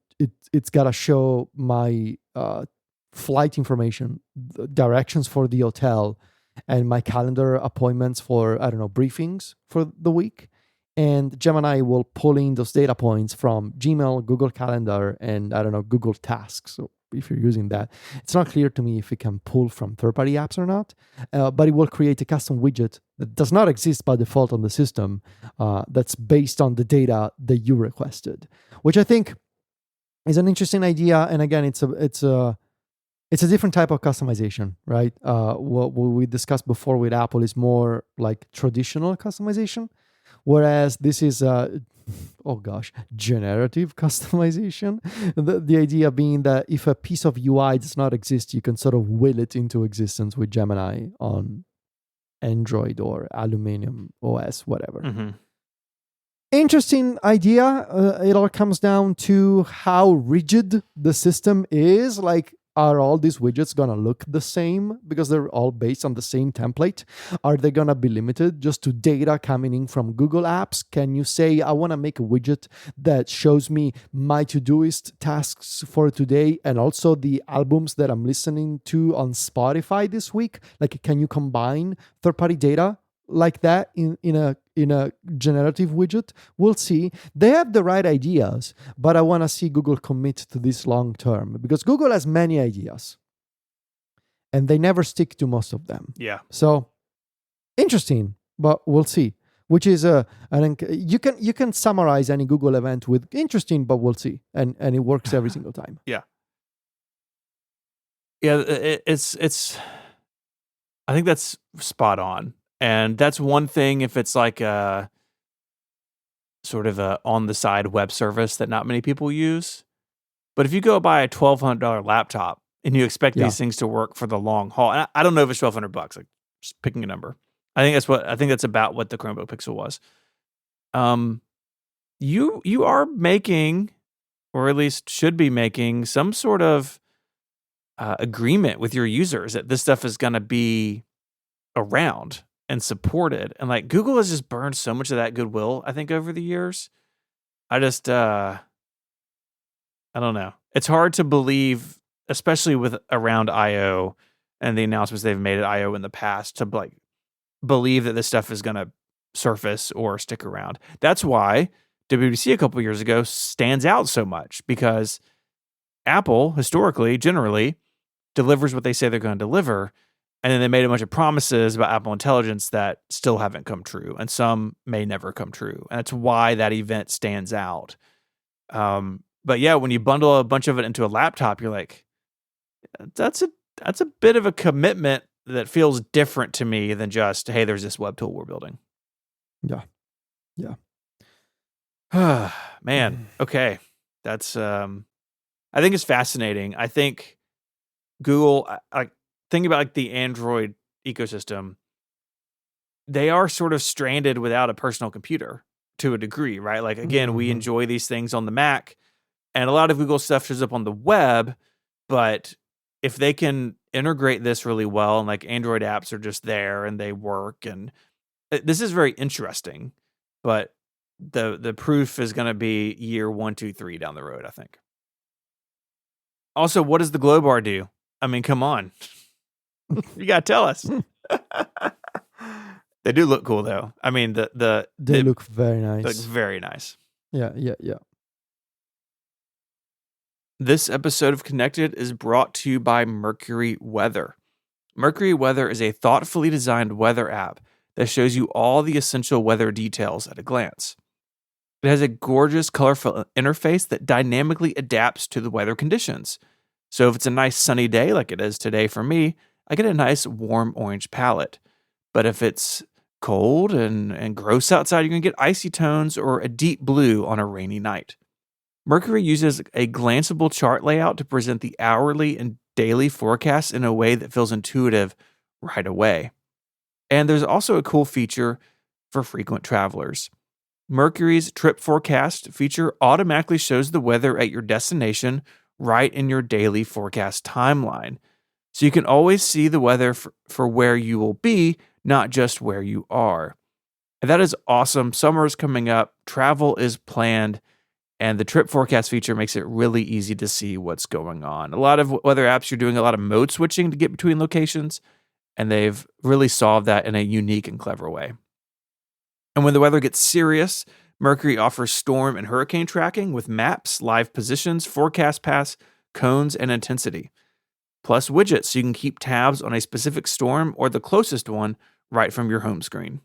it's got to show my flight information, directions for the hotel, and my calendar appointments for, I don't know, briefings for the week. And Gemini will pull in those data points from Gmail, Google Calendar, and, I don't know, Google Tasks. So if you're using that, it's not clear to me if it can pull from third-party apps or not, but it will create a custom widget that does not exist by default on the system, that's based on the data that you requested, which I think is an interesting idea. And again, it's a different type of customization, right? What we discussed before with Apple is more like traditional customization, whereas this is generative customization. The idea being that if a piece of UI does not exist, you can sort of will it into existence with Gemini on Android or Aluminium OS, whatever. Mm-hmm. Interesting idea. It all comes down to how rigid the system is. Like, are all these widgets going to look the same because they're all based on the same template? Are they going to be limited just to data coming in from Google Apps? Can you say, I want to make a widget that shows me my Todoist tasks for today and also the albums that I'm listening to on Spotify this week? Like, can you combine third-party data like that in a generative widget? We'll see. They have the right ideas, but I want to see Google commit to this long term, because Google has many ideas and they never stick to most of them. Yeah. So interesting, but we'll see. Which is you can summarize any Google event with interesting, but we'll see, and it works every single time. Yeah. Yeah, it's. I think that's spot on. And that's one thing if it's like a sort of a on-the-side web service that not many people use. But if you go buy a $1,200 laptop and you expect these things to work for the long haul, and I don't know if it's $1,200, like just picking a number. I think that's about what the Chromebook Pixel was. You are making, or at least should be making, some sort of agreement with your users that this stuff is going to be around. and supported. And like Google has just burned so much of that goodwill, I think, over the years. I just, I don't know. It's hard to believe, especially with around I/O and the announcements they've made at I/O in the past, to like believe that this stuff is going to surface or stick around. That's why WWDC a couple years ago stands out so much, because Apple historically, generally, delivers what they say they're going to deliver. And then they made a bunch of promises about Apple Intelligence that still haven't come true, and some may never come true. And that's why that event stands out. But yeah, when you bundle a bunch of it into a laptop, you're like, that's a bit of a commitment that feels different to me than just, hey, there's this web tool we're building. Yeah. Man, okay. That's I think it's fascinating. I think Google, like, think about like the Android ecosystem. They are sort of stranded without a personal computer to a degree, right? Like, again, we enjoy these things on the Mac, and a lot of Google stuff shows up on the web, but if they can integrate this really well, and like Android apps are just there and they work, and this is very interesting, but the proof is going to be year 1, 2, 3 down the road, I think. Also, what does the glow bar do? I mean, come on. You got to tell us. They do look cool, though. I mean, they look very nice. Look very nice. Yeah. This episode of Connected is brought to you by Mercury Weather. Mercury Weather is a thoughtfully designed weather app that shows you all the essential weather details at a glance. It has a gorgeous, colorful interface that dynamically adapts to the weather conditions. So if it's a nice sunny day, like it is today for me, I get a nice warm orange palette. But if it's cold and gross outside, you're going to get icy tones or a deep blue on a rainy night. Mercury uses a glanceable chart layout to present the hourly and daily forecasts in a way that feels intuitive right away. And there's also a cool feature for frequent travelers. Mercury's trip forecast feature automatically shows the weather at your destination right in your daily forecast timeline. So you can always see the weather for where you will be, not just where you are. And that is awesome. Summer is coming up, travel is planned, and the trip forecast feature makes it really easy to see what's going on. A lot of weather apps, you're doing a lot of mode switching to get between locations, and they've really solved that in a unique and clever way. And when the weather gets serious, Mercury offers storm and hurricane tracking with maps, live positions, forecast paths, cones, and intensity. Plus widgets so you can keep tabs on a specific storm or the closest one right from your home screen.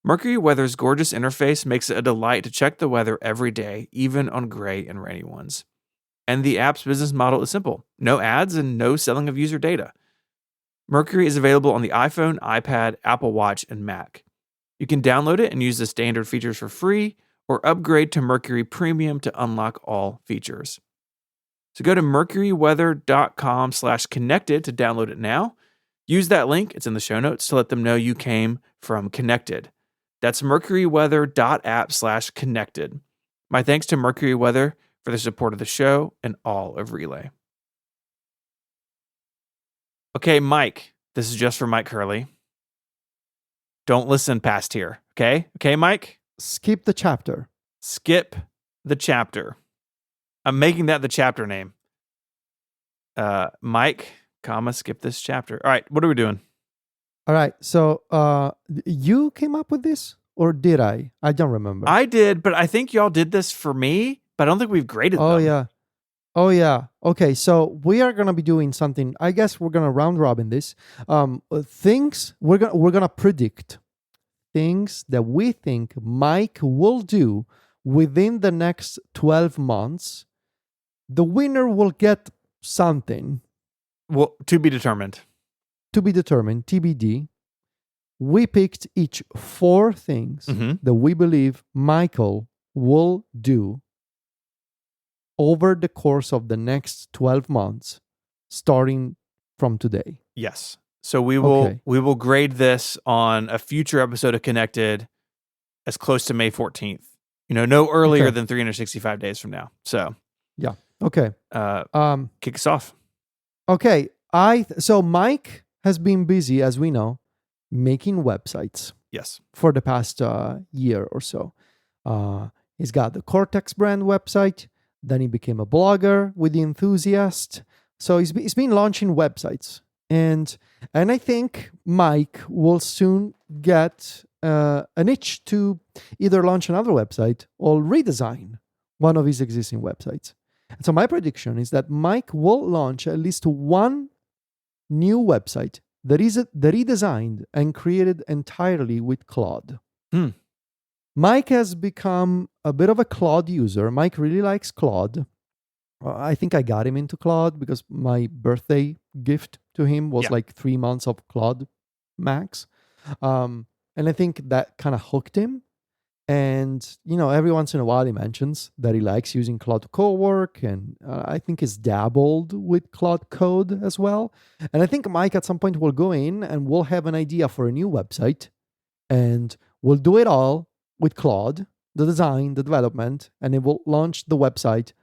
Mercury Weather's gorgeous interface makes it a delight to check the weather every day, even on gray and rainy ones. And the app's business model is simple: no ads and no selling of user data. Mercury is available on the iPhone, iPad, Apple Watch, and Mac. You can download it and use the standard features for free, or upgrade to Mercury Premium to unlock all features. So go to mercuryweather.com/connected to download it now. Use that link, it's in the show notes, to let them know you came from Connected. That's mercuryweather.app/connected. My thanks to Mercury Weather for the support of the show and all of Relay. Okay, Myke, this is just for Myke Hurley. Don't listen past here, okay? Okay, Myke? Skip the chapter. Skip the chapter. I'm making that the chapter name. Myke, skip this chapter. All right, what are we doing? All right, so you came up with this, or did I? I don't remember. I did, but I think y'all did this for me, but I don't think we've graded them. Oh, yeah. Okay, so we are going to be doing something. I guess we're going to round robin this. Things we're going to predict things that we think Myke will do within the next 12 months. The winner will get something. Well, to be determined. To be determined, TBD. We picked each 4 things that we believe Michael will do over the course of the next 12 months, starting from today. Yes. So we will grade this on a future episode of Connected as close to May 14th. No earlier than 365 days from now. So yeah. Okay. Kick us off. Okay. So Myke has been busy, as we know, making websites Yes. for the past year or so. He's got the Cortex brand website. Then he became a blogger with The Enthusiast. So he's been launching websites. And I think Myke will soon get an itch to either launch another website or redesign one of his existing websites. And so my prediction is that Myke will launch at least one new website that he designed and created entirely with Claude. Myke has become a bit of a Claude user. Myke really likes Claude. I think I got him into Claude because my birthday gift to him was like 3 months of Claude Max. And I think that kind of hooked him. And, every once in a while he mentions that he likes using Claude Cowork, and I think he's dabbled with Claude Code as well. And I think Myke at some point will go in and we'll have an idea for a new website, and we'll do it all with Claude, the design, the development, and it will launch the website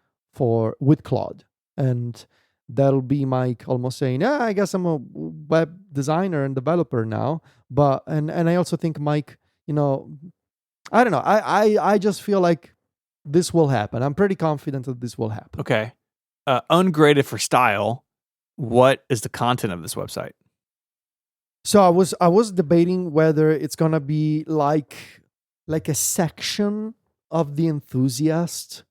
with Claude. And that'll be Myke almost saying, I guess I'm a web designer and developer now. But and I also think Myke, I don't know. I just feel like this will happen. I'm pretty confident that this will happen. Okay. Ungraded for style. What is the content of this website? So I was debating whether it's gonna be like a section of The Enthusiast,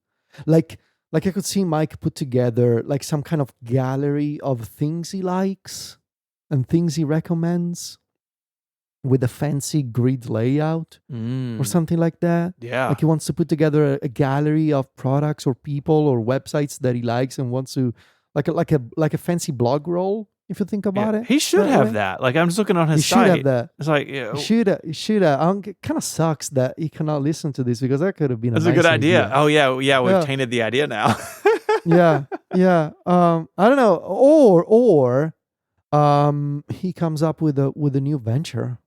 like I could see Myke put together like some kind of gallery of things he likes and things he recommends, with a fancy grid layout or something like that. Yeah. Like he wants to put together a gallery of products or people or websites that he likes and wants to like a fancy blog roll, if you think about it. He should have that. Like I'm just looking on his site. He should have that. It's like he should have. It kind of sucks that he cannot listen to this because that could have been that's a a good nice idea. Oh yeah, we've tainted the idea now. yeah. I don't know. Or he comes up with a new venture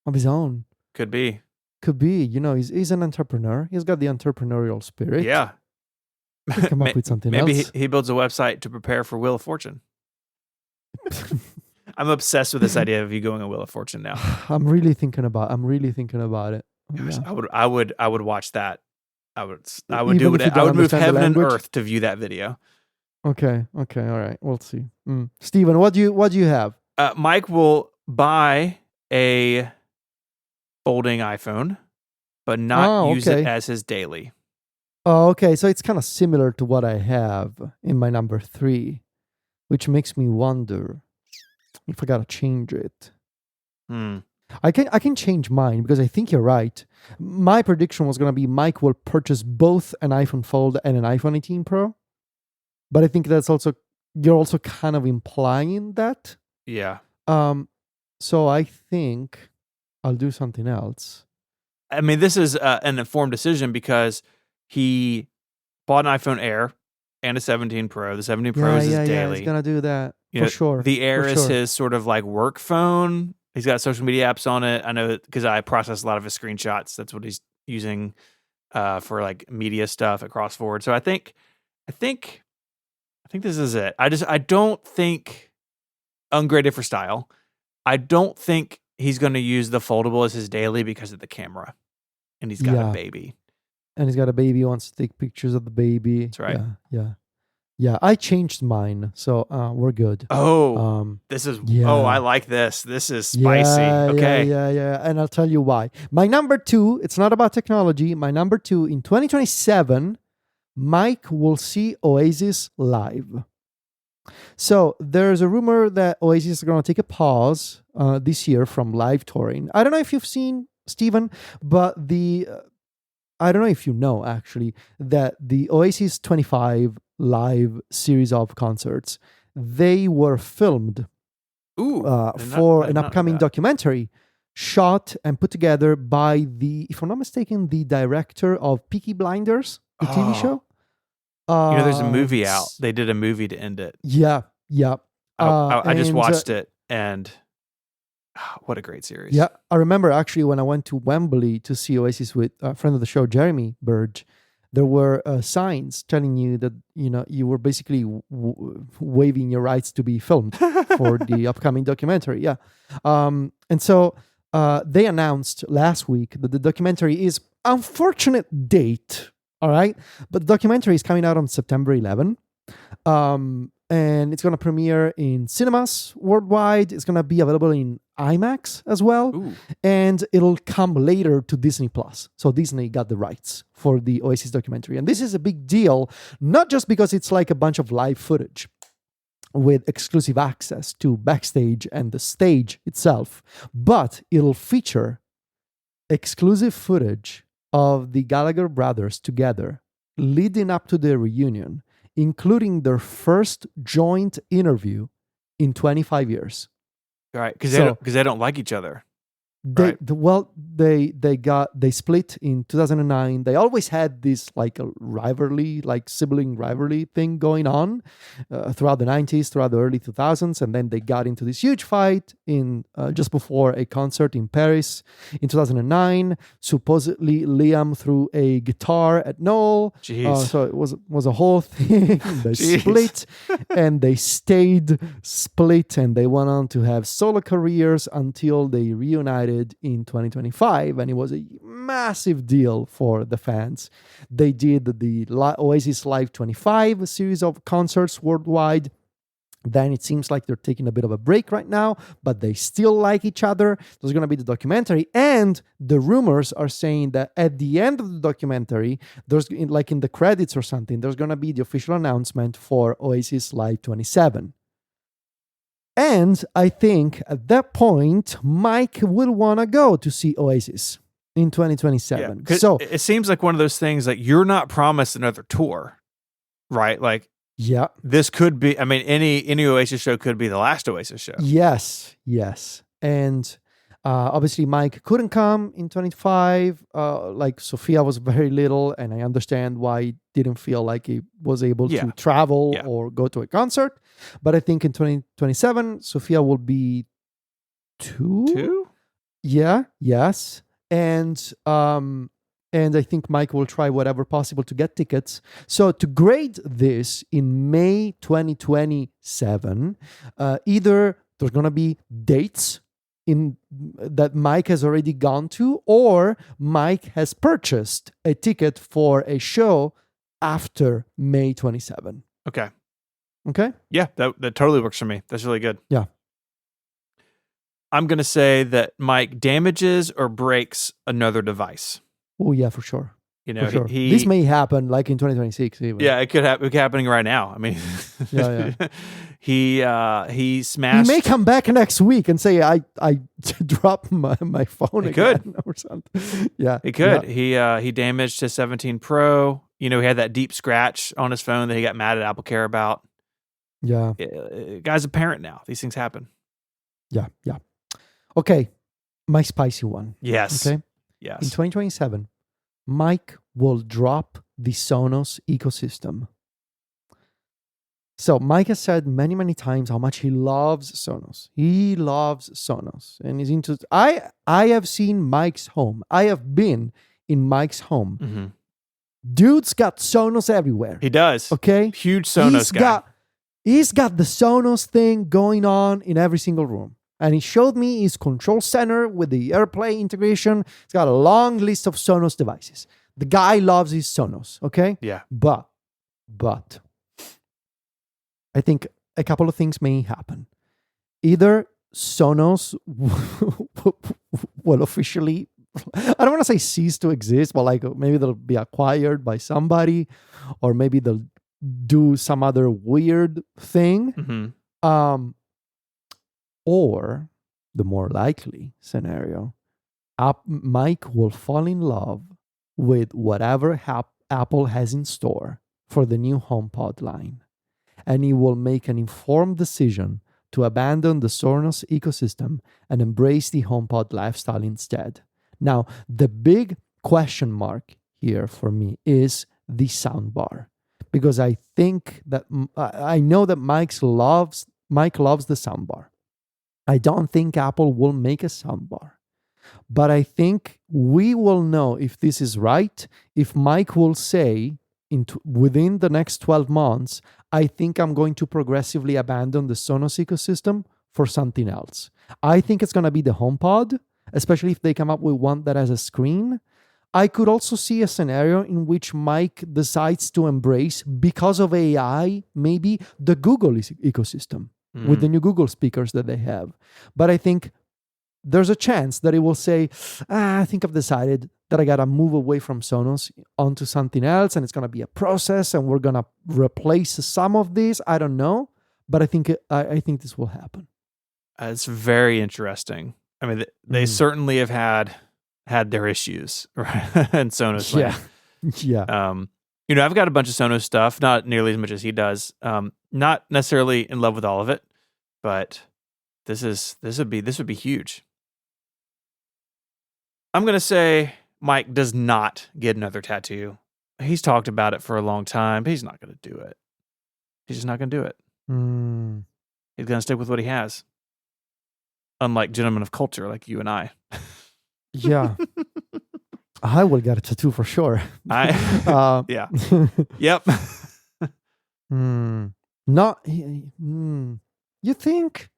of his own. Could be. He's an entrepreneur. He's got the entrepreneurial spirit. Yeah. He come up with something maybe else. He builds a website to prepare for Wheel of Fortune. I'm obsessed with this idea of you going on Wheel of Fortune now. I'm really thinking about it. Gosh, Yeah. I would watch that. I would Even do it. if you I don't would move understand the heaven and language? earth to view that video. Okay. All right. We'll see. Steven, what do you have? Myke will buy a folding iPhone, but not use it as his daily. Oh, okay. So it's kind of similar to what I have in my number 3, which makes me wonder if I gotta change it. I can change mine because I think you're right. My prediction was gonna be Myke will purchase both an iPhone Fold and an iPhone 18 Pro, but I think you're also kind of implying that. Yeah. So I think I'll do something else. I mean, this is an informed decision because he bought an iPhone Air and a 17 Pro. The 17 Pro is his daily. Yeah, he's gonna do that for sure. The Air is his sort of like work phone. He's got social media apps on it. I know because I process a lot of his screenshots. That's what he's using for like media stuff at CrossForward. So I think this is it. I don't think Ungraded for style. I don't think he's going to use the foldable as his daily because of the camera, and he's got a baby. And he's got a baby. He wants to take pictures of the baby. That's right. Yeah. I changed mine, so we're good. Oh, this is. Yeah. Oh, I like this. This is spicy. Okay. Yeah. And I'll tell you why. My number 2. It's not about technology. My number 2 in 2027, Myke will see Oasis live. So there's a rumor that Oasis are going to take a pause this year from live touring. I don't know if you've seen, Steven, but I don't know if you know actually that the Oasis 25 live series of concerts, they were filmed for an upcoming documentary shot and put together by if I'm not mistaken, the director of Peaky Blinders, the TV show. There's a movie out. They did a movie to end it. Yeah. I just watched it, and what a great series. Yeah, I remember actually when I went to Wembley to see Oasis with a friend of the show, Jeremy Burge, there were signs telling you that you were basically waiving your rights to be filmed for the upcoming documentary. Yeah, and so they announced last week that the documentary is unfortunate date. All right, but the documentary is coming out on September 11. And it's going to premiere in cinemas worldwide. It's going to be available in IMAX as well. Ooh. And it'll come later to Disney Plus. So Disney got the rights for the Oasis documentary. And this is a big deal, not just because it's like a bunch of live footage with exclusive access to backstage and the stage itself, but it'll feature exclusive footage of the Gallagher brothers together leading up to their reunion, including their first joint interview in 25 years. Right, because they don't like each other. They split in 2009. They always had this like a rivalry, like sibling rivalry thing going on throughout the 90s, throughout the early 2000s, and then they got into this huge fight in just before a concert in Paris in 2009. Supposedly Liam threw a guitar at Noel, so it was a whole thing. They split, and they stayed split, and they went on to have solo careers until they reunited in 2025, and it was a massive deal for the fans. They did the Oasis Live 25 series of concerts worldwide. Then it seems like they're taking a bit of a break right now, but they still like each other. There's going to be the documentary, and the rumors are saying that at the end of the documentary, there's like in the credits or something, there's going to be the official announcement for Oasis Live 27. And I think at that point, Myke will want to go to see Oasis in 2027. Yeah, so it seems like one of those things like you're not promised another tour, right? Like, yeah, this could be. I mean, any Oasis show could be the last Oasis show. Yes. And obviously, Myke couldn't come in 25. Like Sophia was very little, and I understand why he didn't feel like he was able to travel or go to a concert. But I think in 2027, Sophia will be 2. 2? Yeah. Yes. And I think Myke will try whatever possible to get tickets. So to grade this in May 2027, either there's going to be dates in that Myke has already gone to, or Myke has purchased a ticket for a show after May 27. Okay. Yeah, that totally works for me. That's really good. Yeah. I'm going to say that Myke damages or breaks another device. Oh, yeah, for sure. You know, sure. This may happen like in 2026 even. Yeah, it could happen. It's happening right now. I mean, he smashed. He may come back next week and say, I dropped my phone again or something. Yeah. He could. Yeah. He damaged his 17 Pro. You know, he had that deep scratch on his phone that he got mad at AppleCare about. Yeah. Guy's a parent now. These things happen. Yeah. Okay. My spicy one. Yes. Okay. Yes. In 2027, Myke will drop the Sonos ecosystem. So Myke has said many, many times how much he loves Sonos. He loves Sonos and is into. I have seen Myke's home. I have been in Myke's home. Mm-hmm. Dude's got Sonos everywhere. He does. Okay, huge Sonos guy. He's got the Sonos thing going on in every single room. And he showed me his control center with the AirPlay integration. It's got a long list of Sonos devices. The guy loves his Sonos, okay? Yeah. But I think a couple of things may happen. Either Sonos will officially, I don't want to say cease to exist, but like maybe they'll be acquired by somebody, or maybe they'll do some other weird thing. Mm-hmm. Or the more likely scenario, Myke will fall in love with whatever Apple has in store for the new HomePod line. And he will make an informed decision to abandon the Sonos ecosystem and embrace the HomePod lifestyle instead. Now, the big question mark here for me is the soundbar. Because I think that, I know that Myke loves the soundbar. I don't think Apple will make a soundbar. But I think we will know if this is right if Myke will say within the next 12 months, I think I'm going to progressively abandon the Sonos ecosystem for something else. I think it's going to be the HomePod, especially if they come up with one that has a screen. I could also see a scenario in which Myke decides to embrace, because of AI, maybe the Google ecosystem with the new Google speakers that they have. But I think there's a chance that it will say, I think I've decided that I got to move away from Sonos onto something else, and it's going to be a process, and we're going to replace some of this. I don't know, but I think this will happen. It's very interesting. I mean, they certainly have had their issues, right? And Sonos land. Yeah. I've got a bunch of Sonos stuff, not nearly as much as he does. Not necessarily in love with all of it, but this would be huge. I'm gonna say Myke does not get another tattoo. He's talked about it for a long time, but he's not gonna do it. He's just not gonna do it. He's gonna stick with what he has. Unlike gentlemen of culture like you and I. Yeah. I will get a tattoo for sure. Yeah. Yep. Not. You think?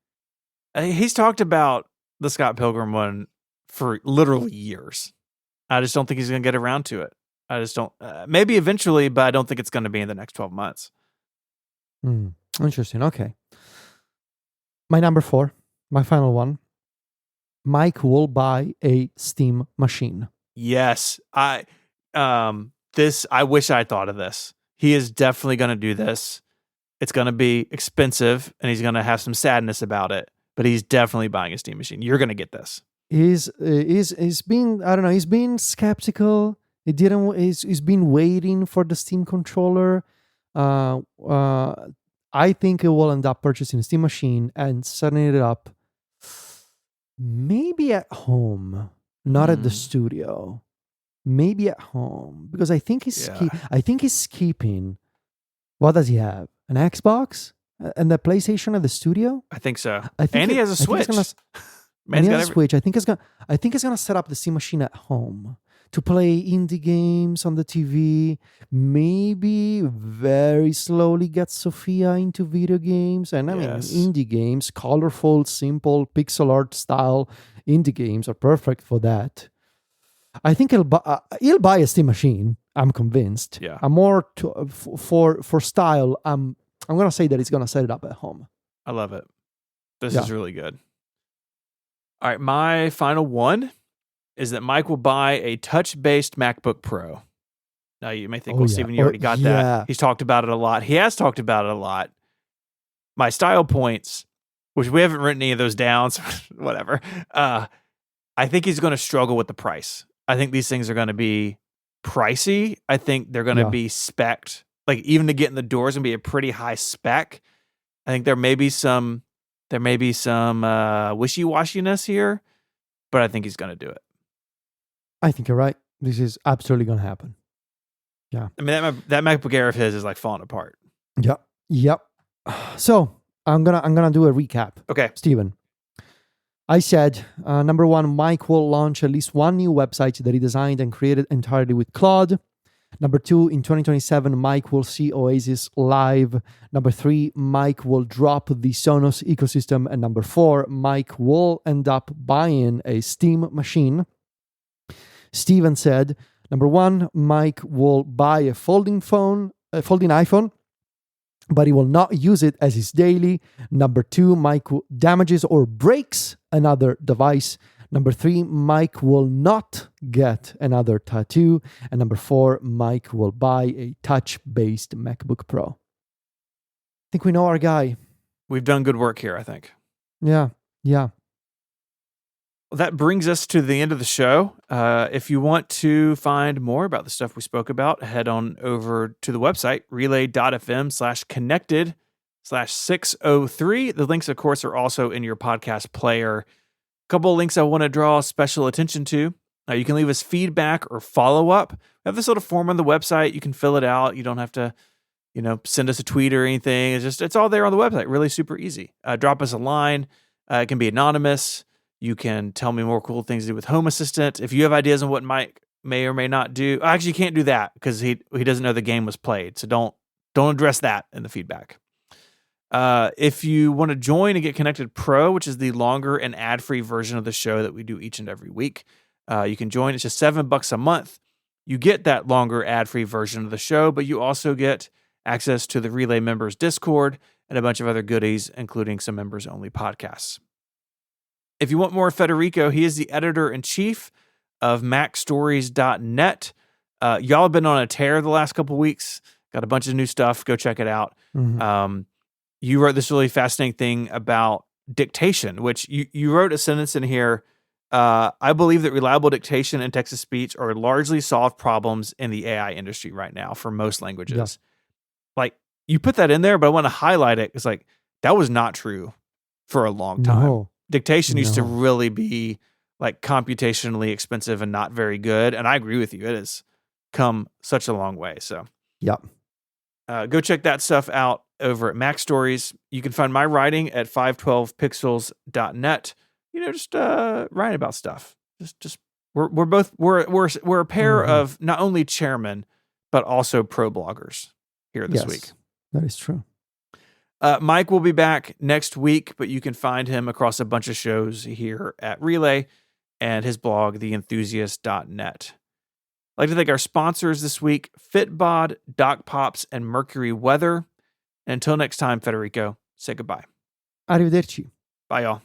He's talked about the Scott Pilgrim one for literally years. I just don't think he's going to get around to it. I just don't. Maybe eventually, but I don't think it's going to be in the next 12 months. Interesting. Okay. My number 4, my final one. Myke will buy a Steam machine. Yes. I wish I had thought of this. He is definitely going to do this. It's going to be expensive, and he's going to have some sadness about it, but he's definitely buying a Steam machine. You're going to get this. He's been, I don't know, he's been skeptical. He's been waiting for the Steam controller. I think he will end up purchasing a Steam machine and setting it up maybe at home, not at the studio. Maybe at home, because I think he's keeping. What does he have? An Xbox and the PlayStation at the studio? I think so. And he has a Switch. He has a Switch. I think he's gonna set up the Steam machine at home to play indie games on the TV. Maybe very slowly get Sophia into video games. And I mean, indie games, colorful, simple, pixel art style indie games are perfect for that. I think he'll buy a Steam machine. I'm convinced. Yeah. I'm more for style. I'm gonna say that he's gonna set it up at home. I love it. This is really good. All right, my final one is that Myke will buy a touch-based MacBook Pro. Now you may think, Steven, you already got that. He's talked about it a lot. He has talked about it a lot. My style points, which we haven't written any of those down, so whatever. I think he's going to struggle with the price. I think these things are going to be pricey. I think they're going to be spec'd. Like, even to get in the door is going to be a pretty high spec. I think there may be some wishy-washiness here, but I think he's going to do it. I think you're right. This is absolutely going to happen. Yeah. I mean, that MacBook Air of his is like falling apart. Yep. So I'm gonna do a recap. Okay, Steven. I said, number 1, Myke will launch at least one new website that he designed and created entirely with Claude. Number 2, in 2027, Myke will see Oasis live. Number 3, Myke will drop the Sonos ecosystem. And number 4, Myke will end up buying a Steam machine. Steven said, number 1, Myke will buy a folding iPhone, but he will not use it as his daily. Number 2, Myke damages or breaks another device. Number 3, Myke will not get another tattoo. And number 4, Myke will buy a touch-based MacBook Pro. I think we know our guy. We've done good work here, I think. Yeah. Well, that brings us to the end of the show. If you want to find more about the stuff we spoke about, head on over to the website, relay.fm/connected/603. The links, of course, are also in your podcast player. A couple of links I want to draw special attention to. You can leave us feedback or follow-up. We have this little form on the website. You can fill it out. You don't have to, send us a tweet or anything. It's all there on the website. Really super easy. Drop us a line. It can be anonymous. You can tell me more cool things to do with Home Assistant. If you have ideas on what Myke may or may not do, actually, you can't do that because he doesn't know the game was played. So don't address that in the feedback. If you want to join and get connected Pro, which is the longer and ad-free version of the show that we do each and every week, you can join. It's just $7 a month. You get that longer ad-free version of the show, but you also get access to the Relay members Discord and a bunch of other goodies, including some members-only podcasts. If you want more Federico, he is the editor-in-chief of MacStories.net. Y'all have been on a tear the last couple weeks. Got a bunch of new stuff. Go check it out. Mm-hmm. You wrote this really fascinating thing about dictation, which you wrote a sentence in here. I believe that reliable dictation and text-to-speech are largely solved problems in the AI industry right now for most languages. Yeah. Like, you put that in there, but I want to highlight it. It's like, that was not true for a long time. No. Dictation used to really be like computationally expensive and not very good. And I agree with you. It has come such a long way. So yep. Go check that stuff out over at Mac Stories. You can find my writing at 512pixels.net. Just writing about stuff. Just we're a pair of not only chairmen, but also pro bloggers here this week. That is true. Myke will be back next week, but you can find him across a bunch of shows here at Relay and his blog, theenthusiast.net. I'd like to thank our sponsors this week, Fitbod, Doc Pops, and Mercury Weather. And until next time, Federico, say goodbye. Arrivederci. Bye, y'all.